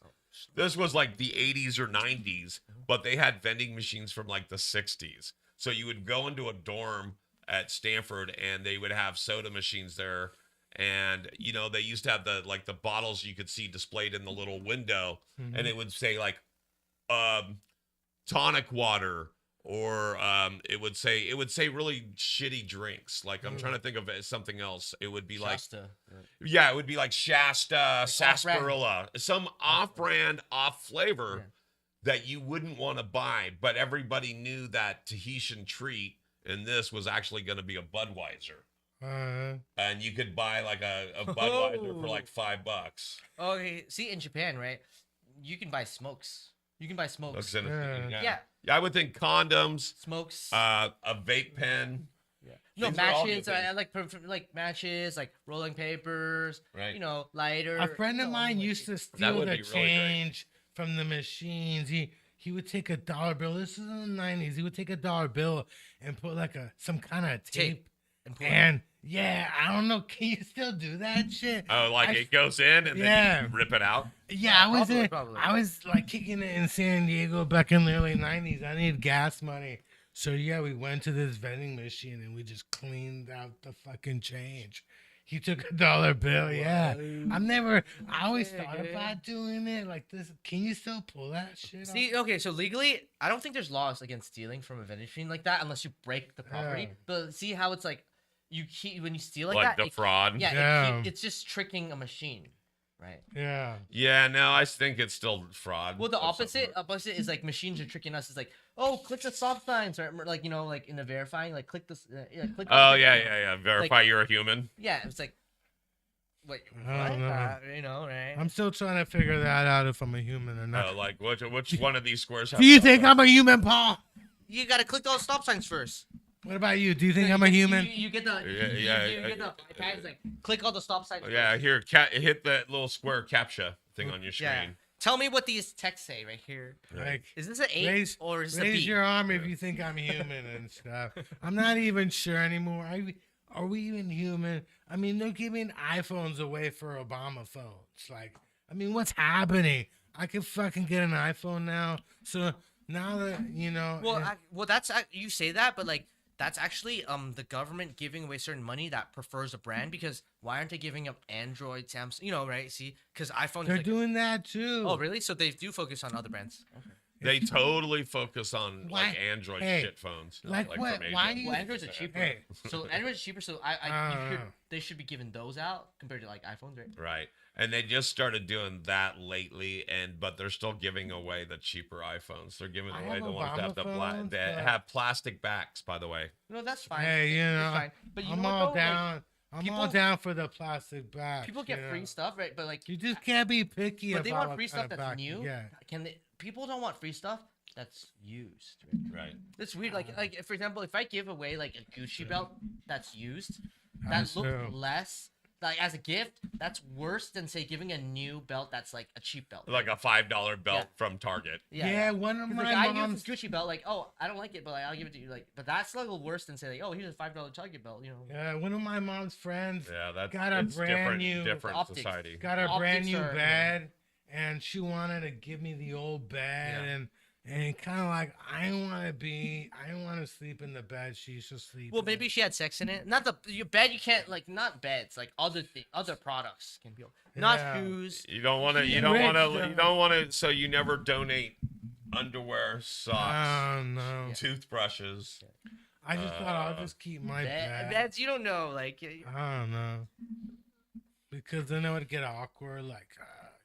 like the 80s or 90s, but they had vending machines from like the 60s. So you would go into a dorm at Stanford and they would have soda machines there. And they used to have the bottles you could see displayed in the little window, and it would say like tonic water, or it would say really shitty drinks. Like I'm trying to think of something else. It would be Shasta. it would be like Shasta, off-brand. sarsaparilla, some off-brand, off flavor Yeah. that you wouldn't want to buy, but everybody knew that Tahitian treat in this was actually going to be a Budweiser. And you could buy like a Budweiser for like $5. Okay, see in Japan, right? You can buy smokes. You can buy smokes. Looks in Yeah. yeah. Yeah, Yeah, I would think condoms, Smokes. a vape pen. Yeah. No, These are all matches. good I like matches, like rolling papers. Right. You know, lighter. A friend of mine like, used to That steal would the be really great. change from the machines. He would take a dollar bill. This is in the 90s. He would take a dollar bill and put like some kind of tape. and pull it. And yeah, I don't know. Can you still do that shit? Oh, like it goes in and Yeah. then you rip it out. Yeah, Probably. I was like kicking it in San Diego back in the early 90s. I needed gas money. So yeah, we went to this vending machine and we just cleaned out the fucking change. He took a dollar bill. Yeah. I always thought about doing it like this. Can you still pull that shit See, off? okay, so legally, I don't think there's laws against stealing from a vending machine like that unless you break the property. Yeah. But see how it's like you keep when you steal like, Like that. the fraud. Yeah. It's just tricking a machine, right? Yeah. Yeah, no, I think it's still fraud. Well, the of some opposite is like machines are tricking us. It's like, oh, click the stop signs, or like like in the verifying, like click this, click. Oh yeah. Verify you're a human. Yeah, it's like, wait, I what? don't know. Right? I'm still trying to figure that out if I'm a human or not. Like which one of these squares? Do you think I'm a human, Paul? You gotta click those stop signs first. What about you? Do you think I'm a human? You get the you get the iPads, like click all the stop signs. Yeah, first. here, hit that little square captcha thing on your screen. Yeah. Tell me what these texts say right here. Like, Is this an 8 or is this a B? raise your arm if you think I'm human and stuff. I'm not even sure anymore. Are we even human? I mean, they're giving iPhones away for Obama phones. Like, I mean, what's happening? I can fucking get an iPhone now. So now that Well, that's you say that, but like that's actually the government giving away certain money that prefers a brand because why aren't they giving up Android, Samsung? You know, right? See, because iPhone. they're doing that too. Oh, really? So they do focus on other brands. Okay. They totally focus on Why- like Android hey, shit phones. like what- from Asia. why you- Well, Androids are cheaper. Hey. So Androids are cheaper. So they should be giving those out compared to like iPhones, right? Right. And they just started doing that lately, but they're still giving away the cheaper iPhones. They're giving I away have the ones that have Obama phones, that but- have plastic backs, by the way. No, that's fine. Hey, you It's know, fine. But you I'm know all what, though? Like, down. I'm all people- down for the plastic bag. people get free stuff, right? But like, You just can't be picky but about they want what free kind stuff of that's bag new. you get. People don't want free stuff that's used. Right? Right. It's weird. Like for example, if I give away like a Gucci belt that's used, I that look see. less like as a gift. That's worse than say giving a new belt that's like a cheap belt. Like a $5 belt Yeah. from Target. Yeah, one of 'Cause, my like, I mom's. use this Gucci belt, like, oh, I don't like it, but like, I'll give it to you. Like, but that's a little worse than say, like, oh, here's a $5 Target belt, you know. Yeah, one of my mom's friends Yeah, that's got a it's brand new different optics. society. got a Optics brand new are- bed, and she wanted to give me the old bed, Yeah. and kind of like I didn't want to sleep in the bed she used to sleep. Well, in. maybe she had sex in it. Not your bed. You can't like not beds, like other products can be. Not Yeah. shoes. You don't want to. You She's don't rich, want to. though. You don't want to. So you never donate underwear, socks, Oh no, toothbrushes. I just thought I'll just keep my bed. Beds. You don't know, like. I don't know. Because then it would get awkward. Like,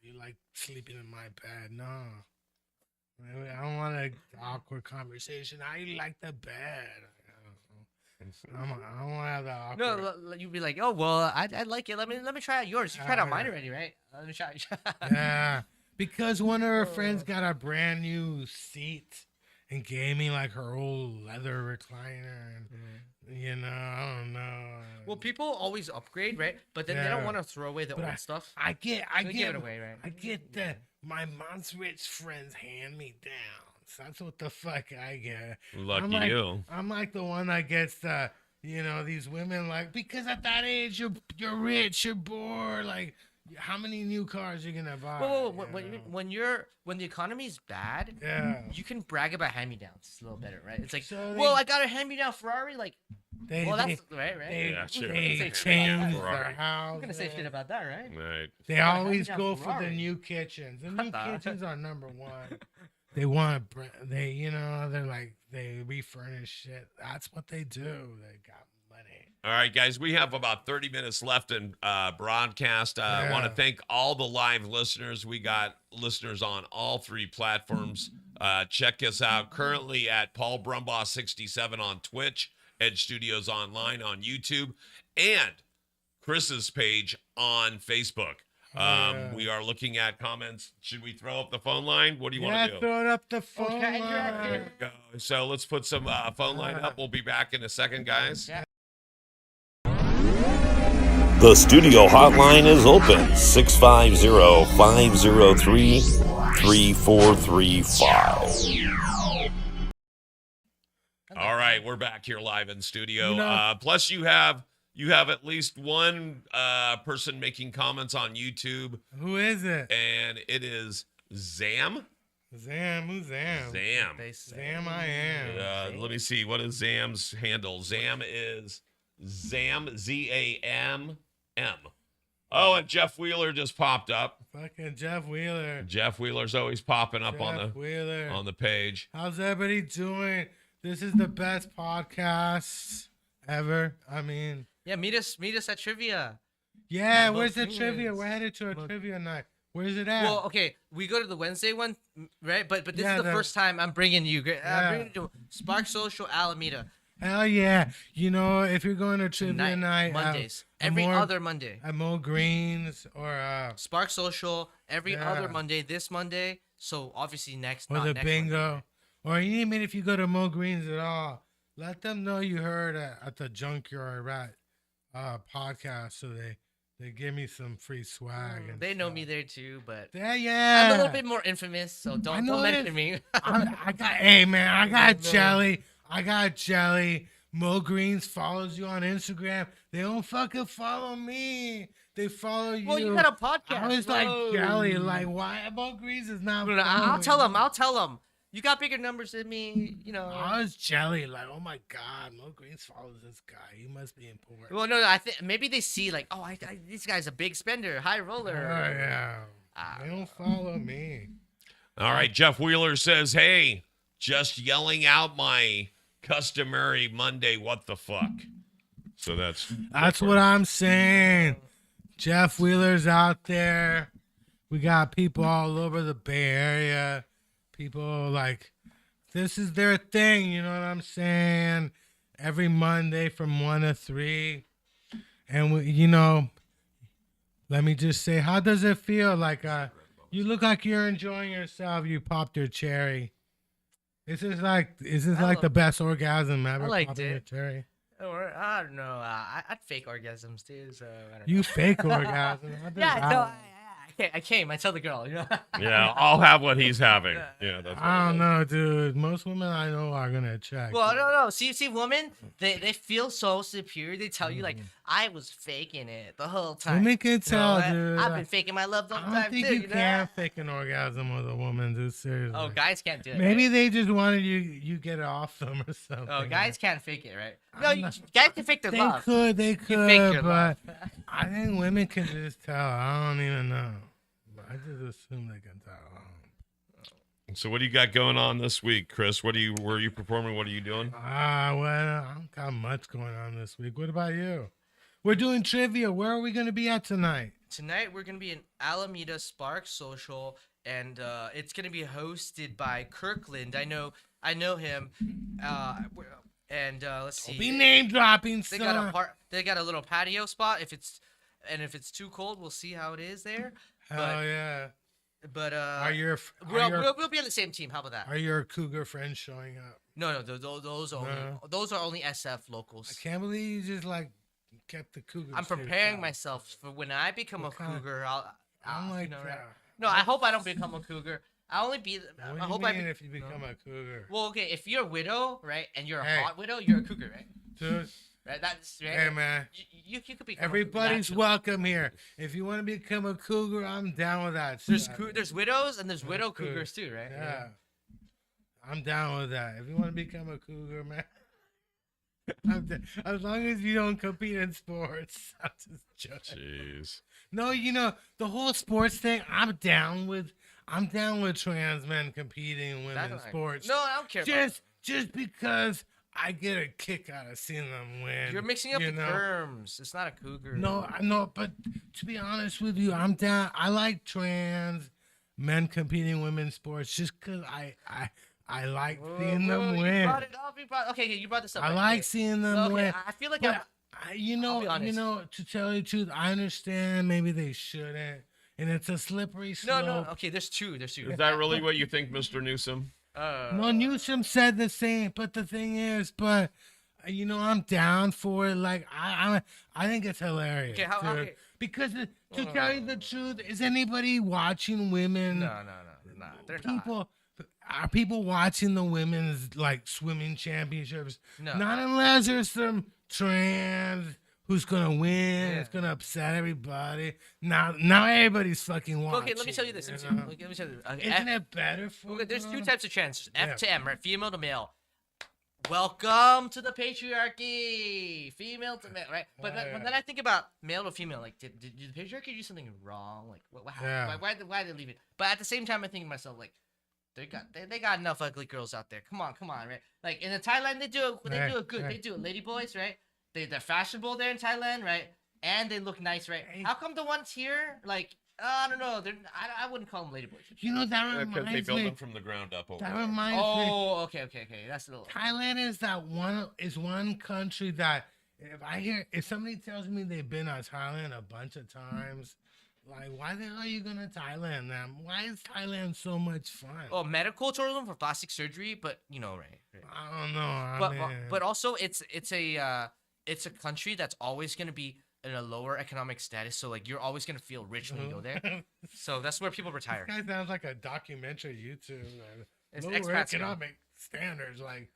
you like sleeping in my bed? No. I don't want an awkward conversation. How you like the bed? I don't want to have that awkward. No, you'd be like, oh well, I like it. Let me try out yours. You tried out mine yeah. already, right? Let me try. Yeah, because one of her friends got a brand new seat and gave me like her old leather recliner, and you know, I don't know. Well, people always upgrade, right? But then they don't Yeah. want to throw away the But old stuff. I get So give it away, right? I get that my mom's rich friends hand me downs. That's what the fuck I get. Lucky like, you. I'm like the one that gets the, these women like, because at that age you're rich, you're bored. Like, how many new cars you gonna buy? Whoa, you know? when the economy's bad, Yeah. you can brag about hand-me-downs. It's a little better, right? It's like, So well, they- I got a hand-me-down Ferrari. Like, They, well, they, that's right. they, Yeah, sure. they Say change shit. their house. I'm gonna say shit about that, right? Right. They got a always hand-me-down go for the Ferrari. new kitchens. The What new the- kitchens are number one. They want they're like, they refurnish shit. That's what they do. They got money. All right, guys, we have about 30 minutes left in broadcast. I want to Yeah. thank all the live listeners. We got listeners on all three platforms. Check us out currently at Paul Brumbaugh 67 on Twitch, Edge Studios Online on YouTube, and Chris's page on Facebook. Yeah. We are looking at comments. Should we throw up the phone line? What do you want to do? Throw it up the phone Okay, line. There we go. So let's put some phone line up. We'll be back in a second, guys. Yeah. The studio hotline is open 650-503-3435. All right, we're back here live in studio. You know- Plus, you have at least one person making comments on YouTube, Who is it? and it is Zam. Zam. Who's Zam? Zam. They say. Zam I am. Let me see. What is Zam's handle? Zam is Zam, ZAMM. Oh, and Jeff Wheeler just popped up. Fucking Jeff Wheeler. Jeff Wheeler's always popping up Jeff Wheeler. on the page. How's everybody doing? This is the best podcast ever. I mean, Yeah, meet us at trivia. yeah, Both where's the humans. trivia? We're headed to a Both- trivia night. Where's it at? Well, okay, we go to the Wednesday one, right? But this Yeah, is the the- first time I'm bringing you. Yeah. I'm bringing you to Spark Social Alameda Hell yeah. You know, if you're going to trivia tonight, night, Mondays, at every more- other Monday. at Mo Greens or Spark Social every Yeah. other Monday. This Monday, so obviously next. or not the next bingo. Monday. Or even if you go to Mo Greens at all, let them know you heard at the JunkYard Rat podcast, so they give me some free swag. And They know stuff. me there too, but Yeah, yeah. I'm a little bit more infamous, so don't mention me. I got, hey man, I got jelly. I got jelly. Mo Greens follows you on Instagram. They don't fucking follow me. They follow you. Well, you got a podcast. I was like Whoa. jelly. Like, why Mo Greens is not? No, no, I'll following tell me? them. I'll tell them. You got bigger numbers than me, you know. I was jelly. Like, oh my god, Mo Greens follows this guy. He must be important. Well, no, I think maybe they see like, oh, this guy's a big spender, high Oh roller. yeah. Ah. They don't follow me. All right, Jeff Wheeler says, "Hey, just yelling out my customary Monday. What the fuck?" So That's what I'm saying. Jeff Wheeler's out there. We got people all over the Bay Area. People like, this is their thing. You know what I'm saying? Every Monday from 1 to 3. And, you know, let me just say, how does it feel? Like, you look like you're enjoying yourself. You popped your cherry. Is this like the best orgasm ever? I liked popping it. your cherry? Or I don't know. I'd fake orgasms too. So I don't know. You fake orgasm. How does Yeah, that no, work? I came. I tell the girl. You know. Yeah, I'll have what he's having. Yeah, that's. I don't know, dude. Most women I know are gonna check. Well, no. See, women, they feel so superior. They tell you like, I was faking it the whole time. Women can You know tell, what? dude. I've been faking my love the I whole don't time think too. you You know? can fake an orgasm with a woman, dude. Seriously. Oh, guys can't do it. Maybe right? they just wanted you get it off them or something. Oh, guys can't fake it, right? No, I'm not- guys can fake their They love. could, You fake your but love. I think women can just tell. I don't even know. I just assume they can tell. So what do you got going on this week, Chris? Where are you performing? What are you doing? Well, I don't got much going on this week. What about you? We're doing trivia. Where are we going to be at tonight? Tonight we're gonna be in Alameda Spark Social, and it's gonna be hosted by Kirkland. I know him. And let's see. Be name dropping, They son. got a little patio spot. If it's too cold, we'll see how it is there. Hell yeah. But Are your we'll be on the same team. How about that? are your cougar friends showing up? No, those are only SF I locals. can't believe you just like kept the cougar. I'm preparing myself for when I become a What kind of- cougar. I'm like, you know, right? No, I hope I don't become a cougar. I only be. What I do hope you I mean be, if you become a cougar? Well, okay, if you're a widow, right, and you're a Hey. hot widow, you're a cougar, right? Dude, Right? That's right. hey man, You could become. everybody's naturally. welcome here. If you want to become a cougar, I'm down with that. There's shit. there's widows and there's widow cougars. cougars too, right? Yeah. I'm down with that. If you want to become a cougar, man. As long as you don't compete in sports. I'm just joking. Jeez. No, you know, the whole sports thing, I'm down with trans men competing in That's women's fine. sports. No, I don't care. About Just because I get a kick out of seeing them win. that. You're mixing up you the know? terms. It's not a cougar. No, I know, but to be honest with you, I'm down. I like trans men competing in women's sports just because I like seeing them You win. brought it up. Okay, you brought this up. I right? like Okay. seeing them Okay, win. I feel like But you I'll be honest. know, to tell you the truth, I understand maybe they shouldn't. and it's a slippery No, slope. no. Okay, there's two. Is that really what you think, Mr. Newsom? No, Newsom said the same, but the thing is, I'm down for it. Like I think it's hilarious, Okay, how? dude. Okay. Because to tell you the truth, is anybody watching women? No. They're People are people watching the women's like swimming championships? No. Not unless there's some trans who's gonna win. Yeah. It's gonna upset everybody. Now everybody's fucking watching. Okay, let me tell you this. Let me tell you this. Okay, Isn't it better for? okay, there's two them? types of trans. F Yeah. to M, right? Female to male. Welcome to the patriarchy. Female to male, right? But then I think about male to female. Like, did the patriarchy do something wrong? Like, what happened? Yeah. Why did they leave it? But at the same time, I think to myself, like, they got enough ugly girls out there. Come on, right? Like in Thailand, they do it good. Right. They do it, lady boys, right? They're fashionable there in Thailand, right? And they look nice, right? Hey. How come the ones here, like, I don't know, I wouldn't call them lady boys. You know that Because they reminds built me. them from the ground up over That there. reminds me. Oh, okay. That's a little. Thailand is one country that if somebody tells me they've been to Thailand a bunch of times, like why the hell are you gonna Thailand then? Why is Thailand so much fun? Oh, medical tourism for plastic surgery, but right. I don't know. But also it's a country that's always gonna be in a lower economic status, so like you're always gonna feel rich when you go there. So that's where people retire. This guy sounds like a documentary YouTube. It's Lower expats, economic standards, like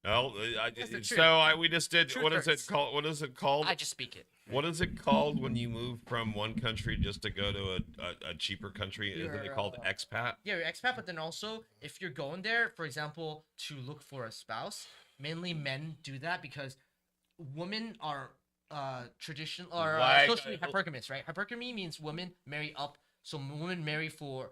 Well, That's the truth. so we just did. Truth What is it hurts. called? What is it called? I just speak it. What is it called when you move from one country just to go to a cheaper country? Isn't it You're, called expat? Yeah, you're expat, but then also if you're going there, for example, to look for a spouse, mainly men do that because women are traditional or Like, socially hypergamous, right? Hypergamy means women marry up. So women marry for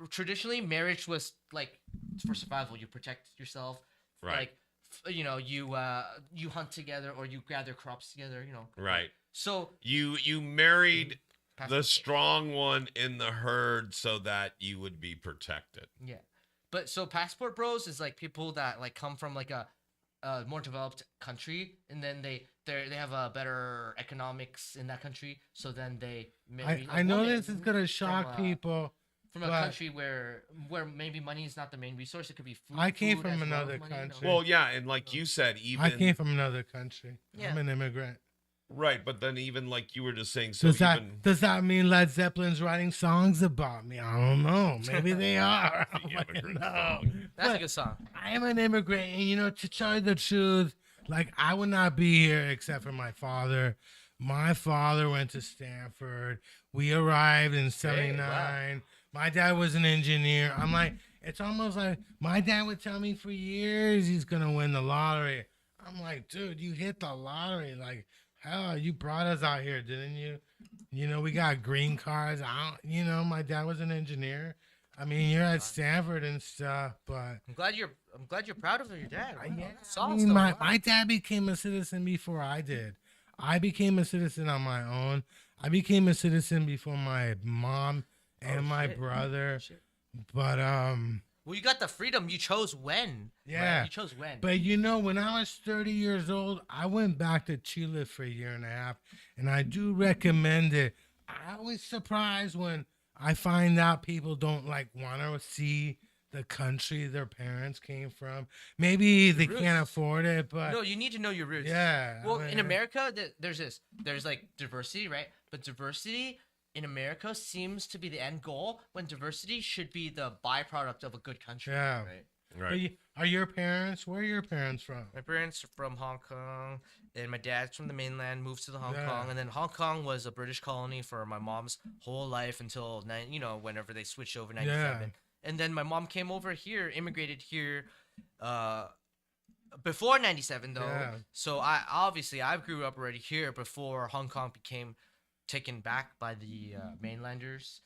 traditionally marriage was like for survival. You protect yourself, Right. Like you hunt together or you gather crops together. Right. So You married pass the it. strong one in the herd so that you would be protected. Yeah, but so passport bros is like people that like come from like a more developed country, and then they have a better economics in that country. So then they marry. I a know woman this is gonna shock from, people. from a but country where maybe money is not the main resource. It could be food. I came food from as well as another money, country. Well, yeah, and like you said, even I came from another country. Yeah. I'm an immigrant. right, but then even like you were just saying, so Does even that mean Led Zeppelin's writing songs about me? I don't know. Maybe they are. I The don't fucking immigrant know. song. That's a But good song. I am an immigrant, and to tell you the truth, like I would not be here except for my father. My father went to Stanford. We arrived in '79. My dad was an engineer. I'm like, it's almost like my dad would tell me for years he's gonna win the lottery. I'm like, dude, you hit the lottery. Like, hell, you brought us out here, didn't you? We got green cards. My dad was an engineer. I mean, you're at Stanford and stuff, but I'm glad you're proud of your dad. Wow, yeah, that's I awesome. mean, Wow. my dad became a citizen before I did. I became a citizen on my own. I became a citizen before my mom and my shit. brother. Shit. But Well, you got the freedom. You chose when. Yeah. Right? You chose when. But when I was 30 years old, I went back to Chile for a year and a half, and I do recommend it. I was surprised when I find out people don't like want to see the country their parents came from. Maybe they Roots. can't afford it, but No, you need to know your roots. yeah. Well, I in mean, America, there's like diversity, right? But diversity in America seems to be the end goal when diversity should be the byproduct of a good country. Yeah. Right. right. Are your parents? Where are your parents from? My parents are from Hong Kong, and my dad's from the mainland. Moved to the Hong Yeah. Kong, and then Hong Kong was a British colony for my mom's whole life until whenever they switched over '97. And then my mom came over here, immigrated here, before '97 though. Yeah. So I grew up already here before Hong Kong became taken back by the mainlanders.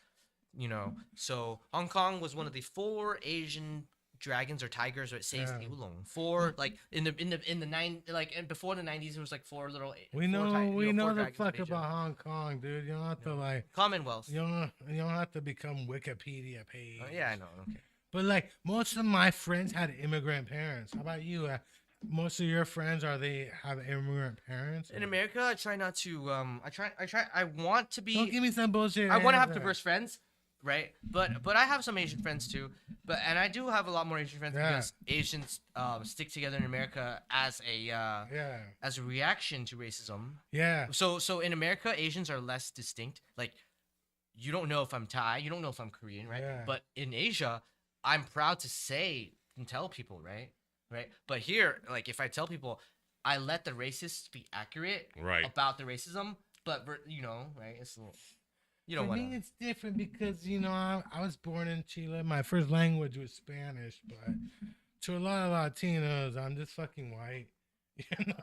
So Hong Kong was one of the 4 Asian dragons or tigers, or it says Yeah. oolong. 4 like in the nine like and before the '90s it was like 4 little. We 4 know ti- we you know four the dragons in fuck Asia. about Hong Kong, dude. You don't have to like Commonwealth. you don't have to become Wikipedia page. Oh, yeah, I know. Okay. But like most of my friends had immigrant parents. How about you? most of your friends they have immigrant parents? In America, I try not to. I want to be. Don't give me some bullshit. I want to have answer. diverse friends, right? But I have some Asian friends too. And I do have a lot more Asian friends Yeah. because Asians stick together in America as a reaction to racism. Yeah. So in America, Asians are less distinct. Like, you don't know if I'm Thai, you don't know if I'm Korean, right? Yeah. But in Asia, I'm proud to say and tell people, right? Right. But here, like, if I tell people, I let the racists be accurate Right. about the racism, but right? It's a little, you don't For want me, to. it's different because I was born in Chile. My first language was Spanish, but to a lot of Latinos, I'm just fucking white.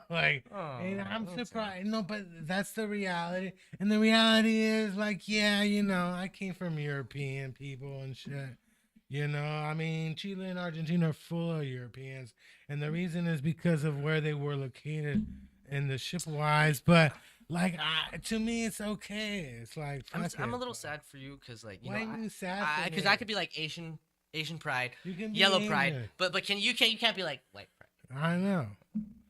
And I'm surprised. No, but that's the reality. And the reality is, like, yeah, I came from European people and shit. I mean, Chile and Argentina are full of Europeans, and the reason is because of where they were located in the ship-wise. But like, to me, it's okay. It's like I'm a little sad for you because, like, why are you sad? because I could be like Asian pride, You can be yellow Asian. pride, but you can't be like white pride. I know.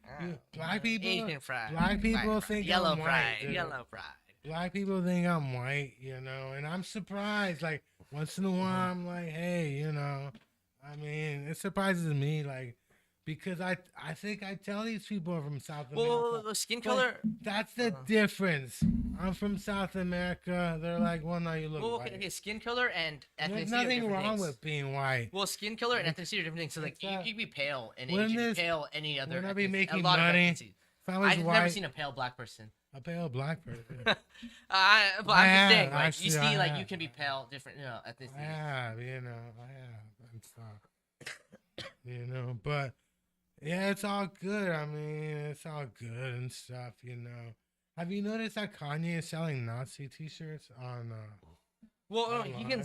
Ah, Black people. Asian pride, Black people white pride, think yellow I'm white, pride, dude. yellow pride. Black people think I'm white, and I'm surprised. Like, once in a while, I'm like, hey, I mean, it surprises me, like, because I think I tell these people are from South America. Well, the skin But color. that's the difference. I'm from South America. They're like, well, no, you look Well, white. okay, skin color and ethnicity. There's are nothing different wrong things. with being white. Well, skin color and ethnicity are different things. So, like, you Exactly. could be pale and Wouldn't Asian, this- pale any other. wouldn't I be ethnicity- making a lot money? Of ethnicities. If I was I've white, never seen a pale black person. a pale black person. But I I'm just have, saying, like, actually, you see, I like, have. you can be pale, different, ethnicities. I have, and stuff. But yeah, it's all good. I mean, it's all good and stuff. Have you noticed that Kanye is selling Nazi T-shirts on? Well, he online?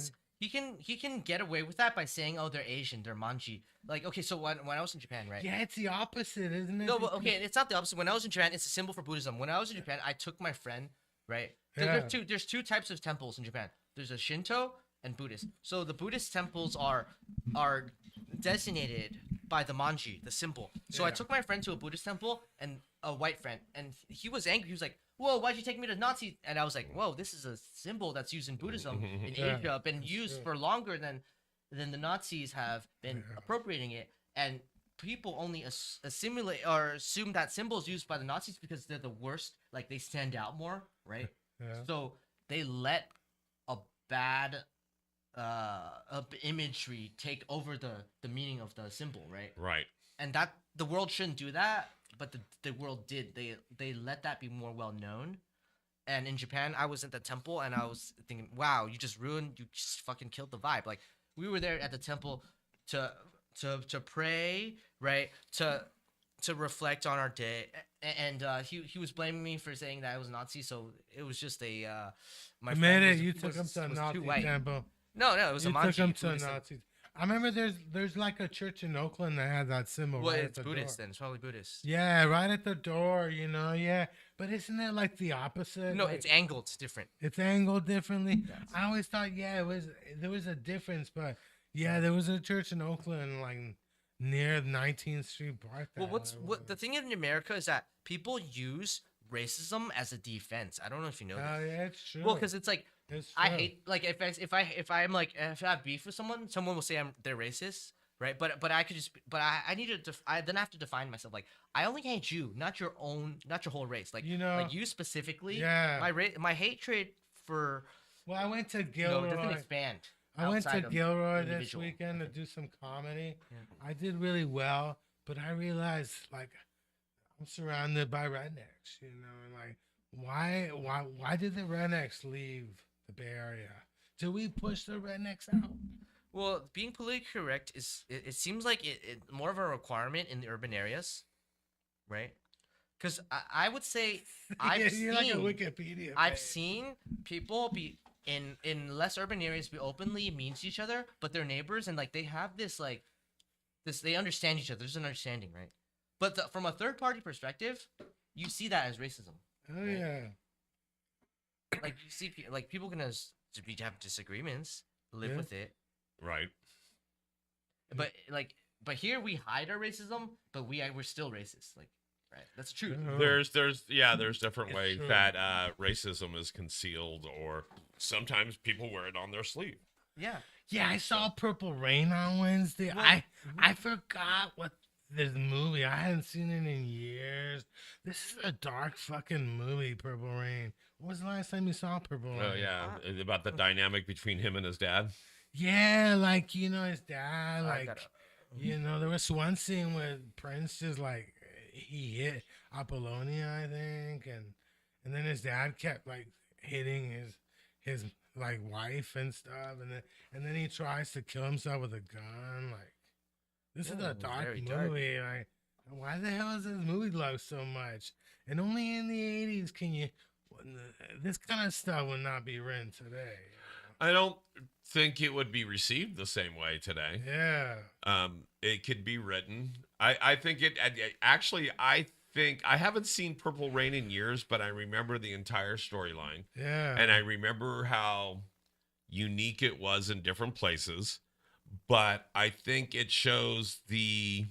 can get away with that by saying, "Oh, they're Asian, they're manji." Like, okay, so when I was in Japan, right? Yeah, it's the opposite, isn't it? No, but okay, it's not the opposite. When I was in Japan, it's a symbol for Buddhism. When I was in Japan, I took my friend, right? Yeah. There's two types of temples in Japan. There's a Shinto and Buddhist. So the Buddhist temples are designated by the manji, the symbol. So I Yeah. took my friend to a Buddhist temple and a white friend, and he was angry. He was like, "Whoa, why'd you take me to Nazi?" And I was like, "Whoa, this is a symbol that's used in Buddhism in Yeah, Asia, been used true. for longer than the Nazis have been appropriating it." And people only assimilate or assume that symbol is used by the Nazis because they're the worst. Like, they stand out more, right? Yeah. So they let a bad imagery take over the meaning of the symbol, right? Right. And that the world shouldn't do that, but the world did. They let that be more well known. And in Japan, I was at the temple and I was thinking, wow, you just fucking killed the vibe. Like, we were there at the temple to pray, right? To reflect on our day, and he was blaming me for saying that I was a Nazi. So it was just my Admit friend it, was- you took him was- to a was too Nazi white. temple. No, it was You a manji. took him to a Buddhist temple. Nazi. I remember there's like a church in Oakland that has that symbol. Well, right it's at the Buddhist door. then. It's probably Buddhist. Yeah, right at the door. Yeah. But isn't it like the opposite? No, Like, it's angled. It's different. it's angled differently. Yes. I always thought, there was a difference, but yeah, there was a church in Oakland, like near 19th Street Park. Well, the thing in America is that people use racism as a defense. I don't know if you know Oh this. yeah, it's true. Well, because it's like, it's I true. hate, like, if I have beef with someone will say they're racist, right? But I could just, but I need to then I have to define myself. Like, I only hate you, not your whole race. Like, like you specifically. Yeah. My hatred for Well, I went to it Gilroy. doesn't expand. I went to outside of Gilroy this individual. weekend to do some comedy. Yeah. I did really well, but I realized, like, I'm surrounded by rednecks, and like, why did the rednecks leave the Bay Area? Do we push the rednecks out? Well, being politically correct is it seems like it more of a requirement in the urban areas, right? Because I would say I've You're like a seen Wikipedia. I've page. seen people be in less urban areas be openly mean to each other, but they're neighbors and like they have this they understand each other. There's an understanding, right? But from a third party perspective, you see that as racism. Oh yeah. Like you see, like people gonna have disagreements, live Yeah. with it, Right. but like but here we hide our racism, but we're still racist. Like, right? That's true. There's different It's ways true. that racism is concealed, or sometimes people wear it on their sleeve. Yeah. Yeah, I saw Purple Rain on Wednesday. Well, I forgot what this movie. I hadn't seen it in years. This is a dark fucking movie, Purple Rain. When was the last time you saw Purple Rain? Oh yeah, about the dynamic between him and his dad. Yeah, like his dad, I like gotta- there was one scene where Prince just like he hit Apollonia, I think, and then his dad kept like hitting his like wife and stuff, and then he tries to kill himself with a gun. Like this is a dark very dark. movie. Like why the hell is this movie loved so much? And only in the 80s can you this kind of stuff would not be written today. I don't think it would be received the same way today. Yeah. It could be written. I think it actually. I think I haven't seen Purple Rain in years, but I remember the entire storyline, Yeah. and I remember how unique it was in different places. But I think it shows the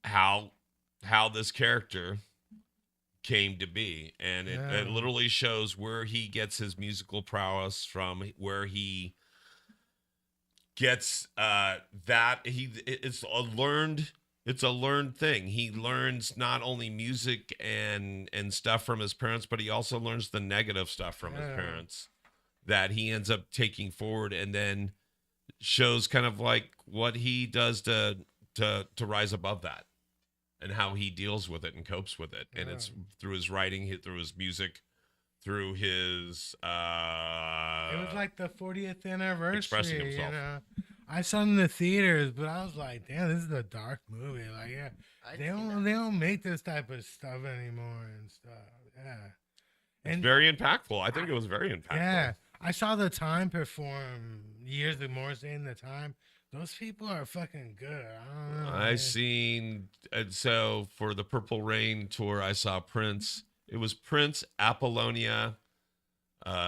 how this character came to be, and it literally shows where he gets his musical prowess from, where he gets it's a learned thing. He learns not only music and stuff from his parents, but he also learns the negative stuff from his parents that he ends up taking forward, and then shows kind of like what he does to rise above that, and how he deals with it and copes with it. And it's through his writing, through his music, through his it was like the 40th anniversary. expressing himself. You know? I saw it in the theaters, but I was like, damn, this is a dark movie. Like, yeah, they don't make this type of stuff anymore and stuff. Yeah. It's very impactful. I think it was very impactful. Yeah. I saw The Time perform years of Morrissey in The Time. Those people are fucking good. I don't know. I seen, and so for the Purple Rain tour, I saw Prince. It was Prince, Apollonia,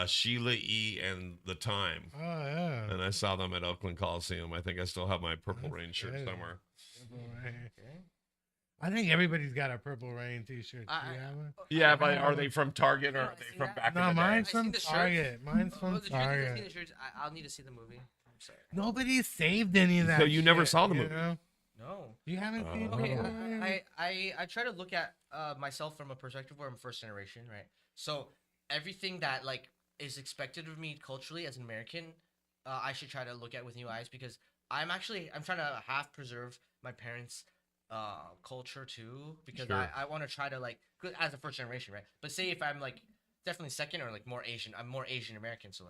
Sheila E., and The Time. Oh, yeah. And I saw them at Oakland Coliseum. I think I still have my Purple That's Rain shirt good. somewhere. Purple Rain. I think everybody's got a Purple Rain t-shirt. Do you have one? Yeah, but are they from Target or No, are I they seen from that. back No, in the mine's day? I seen from the shirts. Target. Mine's from Target. I'll need to see the movie. I'm sorry. Nobody saved any of that. So you never shit, saw the you movie? know? No. You haven't seen Oh. Okay, Purple Rain? I try to look at myself from a perspective where I'm first generation, right? So everything that like is expected of me culturally as an American, I should try to look at with new eyes, because I'm trying to half preserve my parents' culture too, because Sure. I want to try to like, 'cause as a first generation, right? But say if I'm like definitely second or like more Asian, I'm more Asian American, so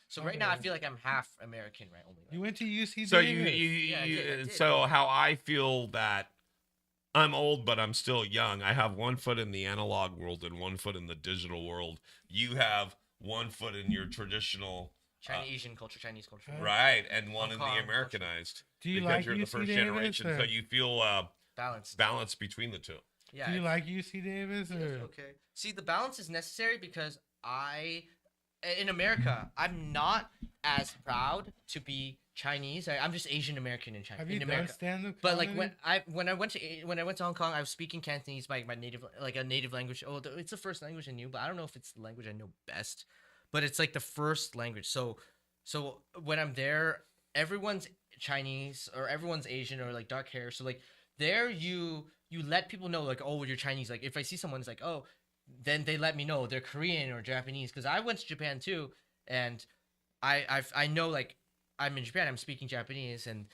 so right now I Okay. feel like I'm half American, right? Only. You went to UC So Davis. Yeah, I did. so how I feel that I'm old, but I'm still young. I have one foot in the analog world and one foot in the digital world. You have one foot in your traditional, Asian culture, Chinese culture. right, and one Hong in Kong the culture. Americanized. Do you because like you're the UC first Davis? generation, Or, so you feel Balance. balance between the two. Yeah. do you like UC Davis? Or? Okay. See, the balance is necessary because in America, I'm not as proud to be Chinese. I'm just Asian American in China. Have you in done America. stand-up But like comedy? when I went to Hong Kong, I was speaking Cantonese, my native, like a native language. Oh, it's the first language I knew, but I don't know if it's the language I know best. But it's like the first language. So when I'm there, everyone's Chinese or everyone's Asian or like dark hair. So like there you let people know like, oh, you're Chinese. Like if I see someone, it's like, oh, then they let me know they're Korean or Japanese, because I went to Japan too, and I know like I'm in Japan, I'm speaking Japanese, and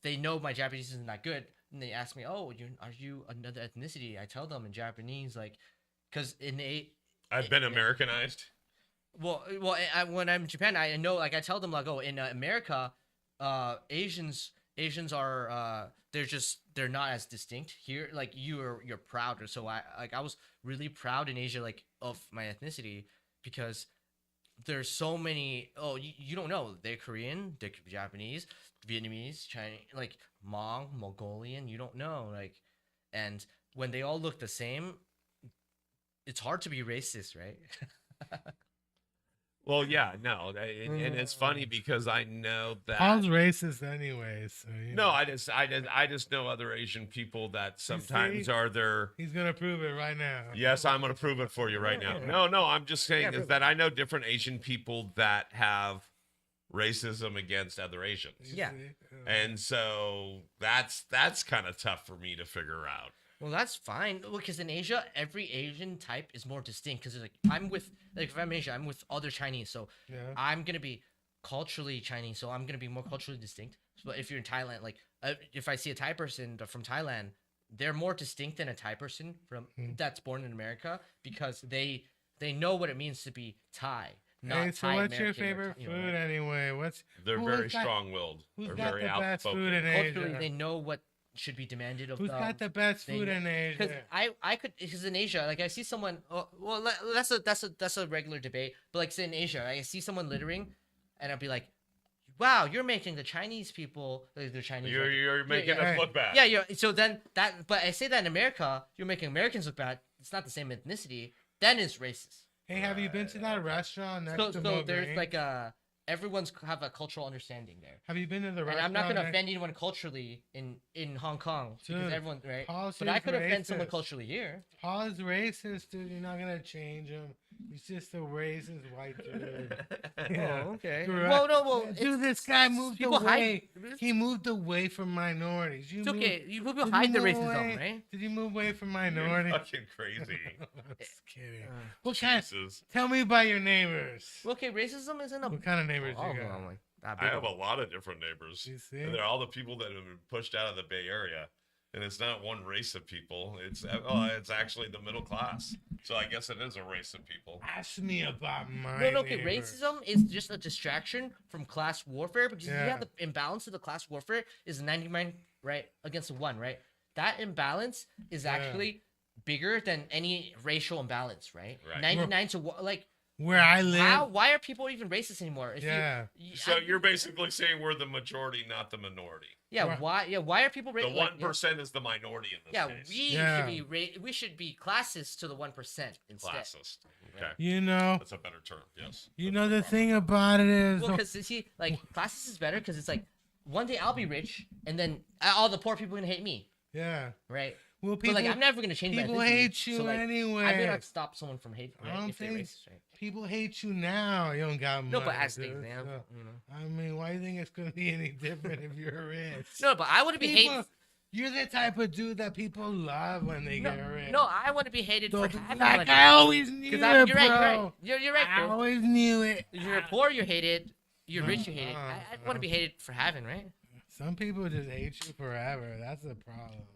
they know my Japanese isn't that good, and they ask me, oh, are you another ethnicity? I tell them in Japanese, like, because I've been Americanized. Well, when I'm in Japan, I know, like, I tell them like, oh, in America, Asians are they're not as distinct here. Like you're prouder. So I was really proud in Asia, like, of my ethnicity, because there's so many. Oh, you don't know, they're Korean, they're Japanese, Vietnamese, Chinese, like Hmong, Mongolian. You don't know, like, and when they all look the same, it's hard to be racist, right? Well, yeah, no, and it's funny because I know that. Paul's racist anyway, so No, I just know other Asian people that sometimes are their. He's gonna prove it right now. Yes, I'm gonna prove it for you right now. No, I'm just saying is that I know different Asian people that have racism against other Asians. Yeah. And so that's kind of tough for me to figure out. Well, that's fine because in Asia, every Asian type is more distinct. Because like if I'm Asia, I'm with other Chinese, so I'm gonna be culturally Chinese, so I'm gonna be more culturally distinct. But if you're in Thailand, like if I see a Thai person from Thailand, they're more distinct than a Thai person from that's born in America because they know what it means to be Thai. Hey, so what's your favorite food anyway? They're very strong-willed. Who's They're got very the best outspoken. food in culturally, Asia? they know what should be demanded of Who's them. got the best food in Asia? Because I could because in Asia, like I see someone. Well, that's a regular debate. But like say in Asia, I see someone littering, and I'll be like, "Wow, you're making the Chinese people like the Chinese. You're making us look bad." Yeah. So then that, but I say that in America, you're making Americans look bad. It's not the same ethnicity. Then it's racist. Hey, have you been to that restaurant next to So there's like everyone's have a cultural understanding there. Have you been to the And restaurant? I'm not going to offend anyone culturally in Hong Kong because Dude, everyone, right? Paul's But I could offend racist. someone culturally here. Paul is racist, dude. You're not gonna change him. He's just a racist white dude. Yeah. Oh, okay. Correct. Well, Dude, this guy moved people away. hide- He moved away from minorities. It's okay. People did hide you the move racism, away- right? Did you move away from You're minorities? fucking crazy. I'm just kidding. What kind? Jesus. Tell me about your neighbors. Well, okay, racism isn't a. What kind of neighbors all you of got? them, like, that I big have of a lot of different neighbors. You see? And they're all the people that have been pushed out of the Bay Area. And it's not one race of people. It's actually the middle class. So I guess it is a race of people. Ask me about my. No, okay. neighbors. Racism is just a distraction from class warfare because you Yeah. have the imbalance of the class warfare is 99 right against 1, right? That imbalance is actually bigger than any racial imbalance, right? Right. 99 to 1, like Where I live. why are people even racist anymore? If Yeah. So you're basically saying we're the majority, not the minority. why are people The racist? 1% is the minority in this case. We should be classist to the 1% instead. Classist. Okay. You know. That's a better term. Yes. You know the thing about it is. Well, because you see, like classist is better because it's like one day I'll be rich and then all the poor people are gonna hate me, yeah. right? Well, But people. like I'm never gonna change my people ethnicity, hate you so, like, anyway. I may not stop someone from hating I don't if they're think racist, right? people hate you now. You don't got money. No, but as dude, things now, so, you know. I mean, why do you think it's gonna be any different if you're rich? No, but I want to be People- hated. You're the type of dude that people love when they No, get rich. no, I want to be hated for Like, having like money. I always knew it, Because bro. you're right. You're right, I bro. always knew it. You're poor, you're hated. You're rich, you're hated. Uh-huh. I want to be hated for having, right? Some people just hate you forever. That's the problem.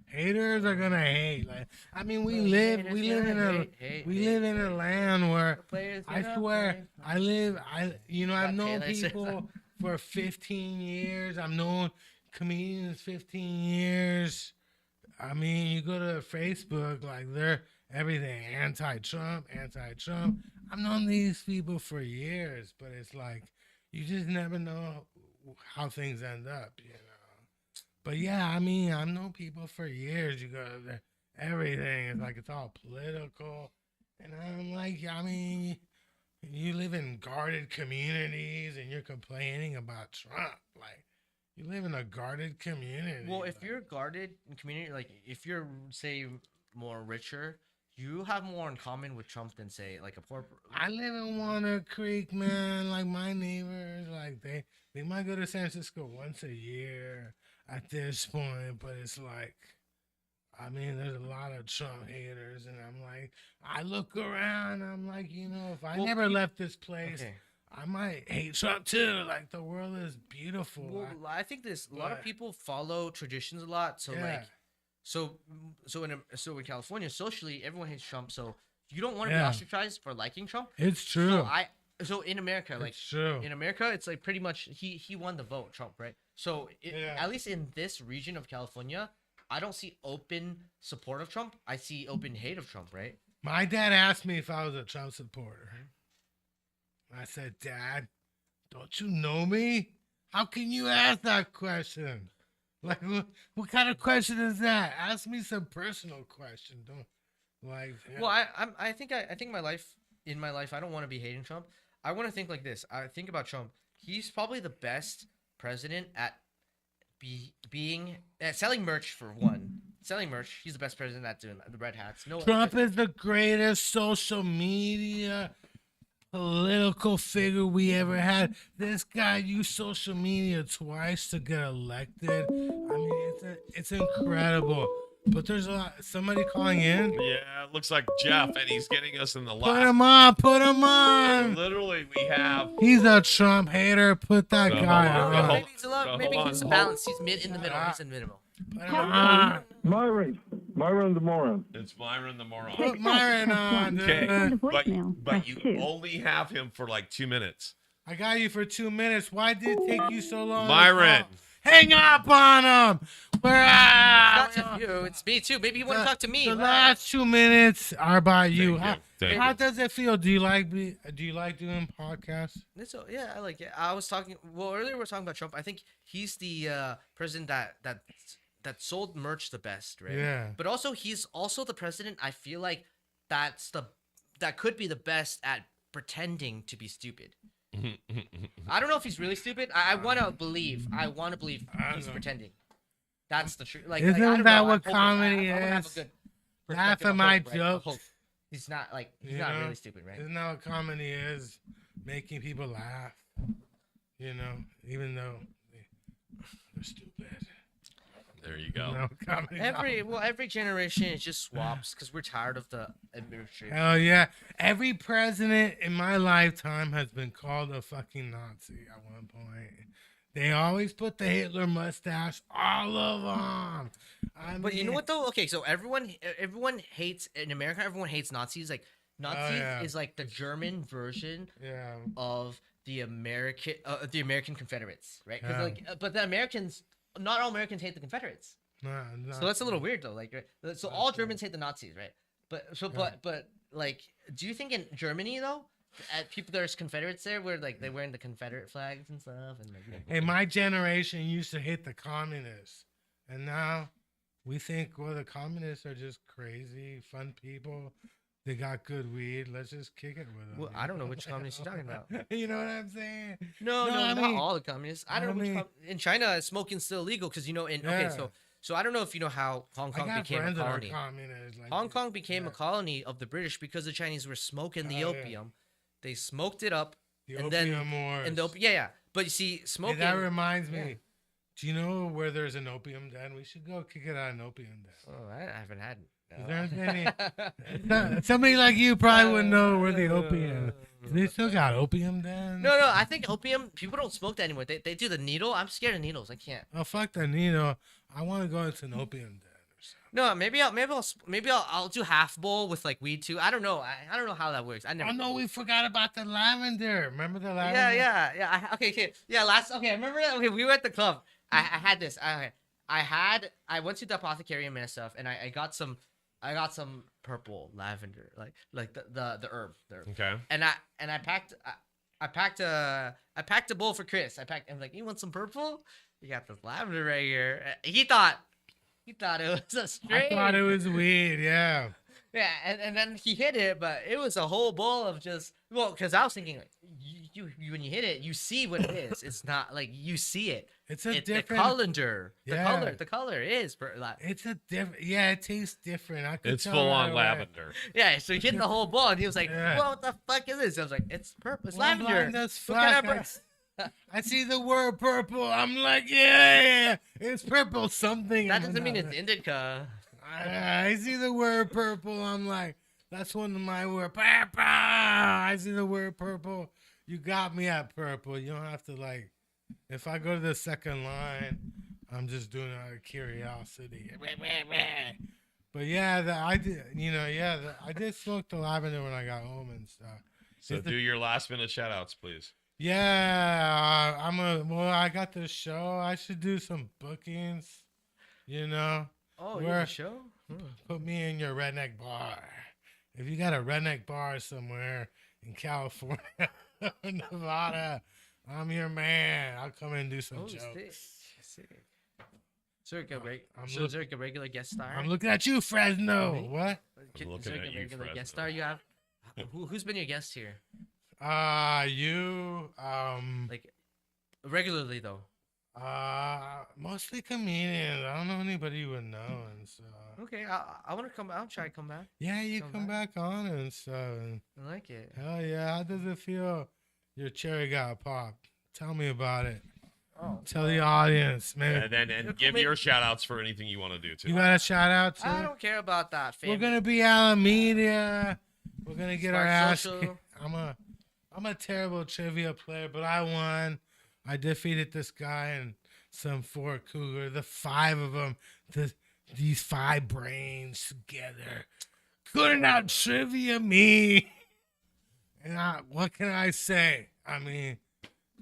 Haters are gonna hate. Like, I mean, we live in a land where Players, I swear, I've known people for 15 years. I've known comedians 15 years. I mean, you go to Facebook, like they're everything anti-Trump. I've known these people for years, but it's like you just never know how things end up, you know. But yeah, I mean, I've known people for years. You go to everything. It's like it's all political, and I'm like, I mean, you live in guarded communities, and you're complaining about Trump. Like, you live in a guarded community. Well, if like, you're guarded in community, like if you're say more richer, you have more in common with Trump than say like a poor. I live in Walnut Creek, man. Like my neighbors, like they might go to San Francisco once a year at this point, but it's like, I mean, there's a lot of Trump haters, and I'm like, I look around, I'm like, you know, if I never left this place, Okay. I might hate Trump too. Like the world is beautiful. Well, I think there's a lot of but- people follow traditions a lot. So Yeah. like, so in California, socially, everyone hates Trump. So you don't want to Yeah. be ostracized for liking Trump. It's true. So in America, like It's true. in America, it's like pretty much he won the vote, Trump, right? So Yeah. at least in this region of California, I don't see open support of Trump. I see open hate of Trump, right? My dad asked me if I was a Trump supporter. I said, Dad, don't you know me? How can you ask that question? Like, what kind of question is that? Ask me some personal question. Don't like. Well, I think my life, I don't want to be hating Trump. I want to think like this. I think about Trump. He's probably the best president at being at selling merch for one. Selling merch. He's the best president at doing the red hats. No, Trump is the greatest social media political figure we ever had. This guy used social media twice to get elected. I mean, it's incredible. But there's somebody calling in. Yeah, it looks like Jeff, and he's getting us in the last. Put him on. Literally, we have. He's a Trump hater. Put that guy on. Maybe he's a lot. Maybe he's a balance. He's in the middle. He's in the middle. Put him on. Myron the moron. It's Myron the moron. Put Myron on. Okay, Voicemail. but you only have him for like 2 minutes. I got you for 2 minutes. Why did it take you so long? Myron. Hang up on him. We're out. It's not just you. It's me too. Maybe you want to talk to me. The last 2 minutes are about you. Thank How you. does it feel? Do you like doing podcasts? Yeah, I like it. I was talking. Well, earlier we were talking about Trump. I think he's the president that sold merch the best, right? Yeah. But also, he's also the president. I feel like that could be the best at pretending to be stupid. I don't know if he's really stupid. I want to believe. He's pretending. That's the truth. Like, Isn't I don't that know. what I'm hoping- comedy I wanna have a is? good Laugh perspective at of my hope, right? jokes. Hope. He's not like he's You not know? really stupid, right? Isn't that what comedy is? Making people laugh. You know, even though they're stupid. There you go. No, comedy's Every generation it just swaps because we're tired of the administration. Hell yeah. Every president in my lifetime has been called a fucking Nazi at one point. They always put the Hitler mustache, all of them. But you know what though? Okay, so everyone hates in America. Everyone hates Nazis. Like Nazis is like the German version of the American Confederates, right? Because but the Americans, not all Americans hate the Confederates. No. So that's a little weird though. Like, right? So all Germans hate the Nazis, right? But like, do you think in Germany though, there's Confederates there where like they're wearing the Confederate flags and stuff and like. Hey, my generation used to hate the communists, and now we think, well, the communists are just crazy, fun people. They got good weed. Let's just kick it with them. Well, I don't know which communists you're talking about. You know what I'm saying? No, I not mean- all the communists. I don't know. In China, smoking's still illegal because So I don't know if you know how Hong I Kong got became a friends that are colony. communists. Like, Hong Kong became a colony of the British because the Chinese were smoking the opium. They smoked it up, the and opium then wars. and yeah. But you see, Hey, smoking. that reminds me. yeah. Do you know where there's an opium den? We should go kick it at an opium den. Oh, I haven't had. Is there any? Somebody like you probably wouldn't know where the opium. They still got opium dens. No. I think opium. People don't smoke that anymore. They do the needle. I'm scared of needles. I can't. Oh fuck that needle. I want to go into an opium den or something. No, maybe I'll do half bowl with like weed too. I don't know. I don't know how that works. I never. Oh no, we forgot about the lavender. Remember the lavender? Yeah. Okay. Yeah, I remember that. Okay, we were at the club. I had this. I went to the apothecary and stuff, and I got some purple lavender, like the herb. Okay. And I packed a bowl for Chris. I'm like, you want some purple? You got this lavender right here. He thought it was a strain. I thought it was weed. Yeah. Yeah, and then he hit it, but it was a whole bowl of just because I was thinking like, you when you hit it, you see what it is. It's not like you see it. It's a The different colander. Yeah. The color is It's a different. Yeah, it tastes different. I could It's tell full right on away. lavender. yeah. So he hit the whole bowl, and he was like, Yeah. "Well, what the fuck is this?" I was like, "It's purple. It's Well, I'm lavender." blind as What kind fuck. of I see the word purple. I'm like, yeah, it's purple something. that doesn't mean it's indica. I see the word purple. I'm like, that's one of my words. Purple. I see the word purple. You got me at purple. You don't have to like. If I go to the second line, I'm just doing it out of curiosity. But yeah, I did. I did smoke the lavender when I got home and stuff. So do your last minute shout outs, please. Yeah, I got this show. I should do some bookings. You know, Oh, you Where- have a show? put me in your redneck bar. If you got a redneck bar somewhere in California or Nevada, I'm your man. I'll come in and do some Oh, jokes. sick. So I'm is there like a regular guest star? I'm looking at you, Fresno. Me? What? Is looking there at like a you, regular Fresno. guest star you have? Who's been your guest here? Like regularly though. Mostly comedians. I don't know anybody you would know and stuff. Okay, I want to come. I'll try to come back. Yeah, you come back on and stuff. And I like it. hell yeah, how does it feel? Your cherry got popped. Tell me about it. Oh, Tell the audience, man. And give your shout outs for anything you want to do too. You got a shout out to? I don't care about that. We're gonna be Alameda. We're gonna get our ass. Social. I'm a terrible trivia player, but I won. I defeated this guy and some Ford Cougar. The 5 of them. These 5 brains together. Couldn't out trivia me. And what can I say? I mean,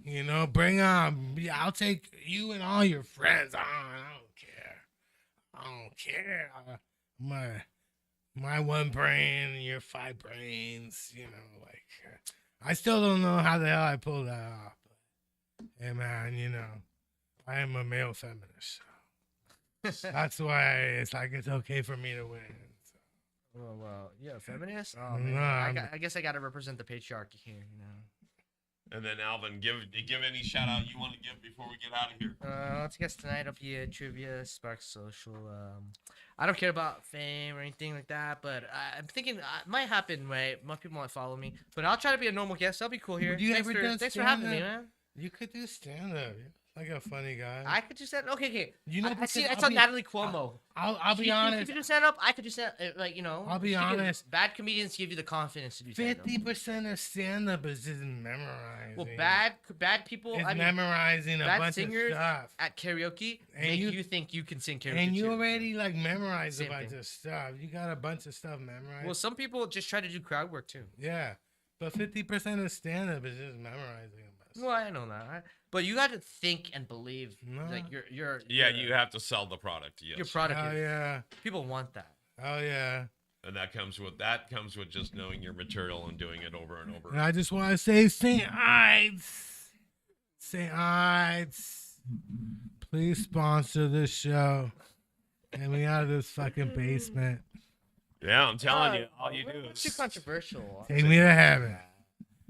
you know, bring on. I'll take you and all your friends on. I don't care. My 1 brain and your 5 brains. You know, like I still don't know how the hell I pulled that off. But, hey man, you know, I am a male feminist. So that's why it's like it's okay for me to win. So. Well, yeah, feminist. Oh No, man, I guess I gotta represent the patriarchy here, you know. And then Alvin, give any shout out you want to give before we get out of here. Let's guess tonight I'll be at Trivia Spark Social. I don't care about fame or anything like that, but I'm thinking it might happen. Right, most people might follow me, but I'll try to be a normal guest. That'll be cool here. Would you ever done Thanks for having me, stand-up? man. You could do stand up. Like a funny guy. I could do stand. Okay. You know, I because see. I I'll saw be- Natalie Cuomo. I'll be She honest. could do stand up. I could do stand. Like you know. I'll be she could- honest. Bad comedians give you the confidence to do stand up. 50% of stand up is just memorizing. Well, bad people. It's I mean, memorizing a bad bunch singers of stuff. at karaoke And make you- you think you can sing karaoke. And you too. already like memorized Same a bunch thing. of stuff. You got a bunch of stuff memorized. Well, some people just try to do crowd work too. Yeah. But 50% of stand up is just memorizing a bunch. Well, I know that, but you got to think and believe. No. Like your You have to sell the product. Yes. your product. Oh yeah. People want that. Oh yeah. And that comes with just knowing your material and doing it over and over. And I just want to say St. Ides. St. Ides. Please sponsor this show. Get me out of this fucking basement. Yeah, I'm telling you, all you do It's too is controversial. Take me to heaven.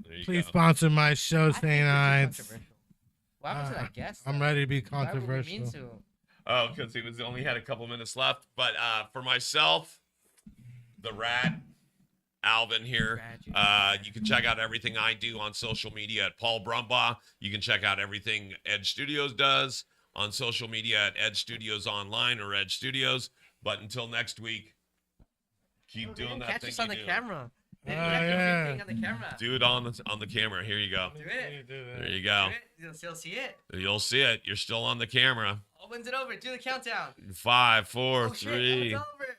there you Please go. sponsor my show, I think St. we're too Ides. controversial. What happened to that guest? I'm though? ready to be Why would we controversial. mean to? Oh, because he only had a couple minutes left. But for myself, the Rat, Alvin here. You can check out everything I do on social media at Paul Brumbaugh. You can check out everything Edge Studios does on social media at Edge Studios Online or Edge Studios. But until next week, keep doing that Catch thing us on you the do. camera. Oh, You have to do yeah. everything on the camera. Do it on the camera. Here you go. Do it. There you go. Do it. You'll see it. You'll see it. You're still on the camera. When's it over? Do the countdown. 5, 4, Oh, shit. 3. It's over.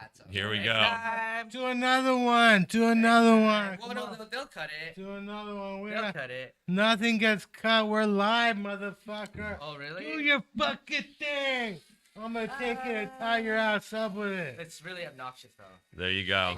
It's over. Here we go. Time. Do another one. Do another one. Well, Come no, on. they'll cut it. Do another one. They'll cut it. Nothing gets cut. We're live, motherfucker. Oh, really? Do your fucking thing. I'm gonna take it and tie your ass up with it. It's really obnoxious, though. There you go.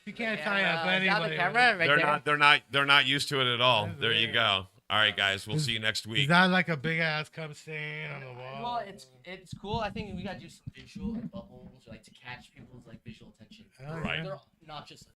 You can't Yeah, tie up down anybody. the camera, right They're not used to it at all. There you go. All right, guys. We'll see you next Is week. that like a big ass cum stain on the wall? Well, it's cool. I think we gotta do some visual like bubbles, like to catch people's like visual attention. Hell Right. yeah. They're not just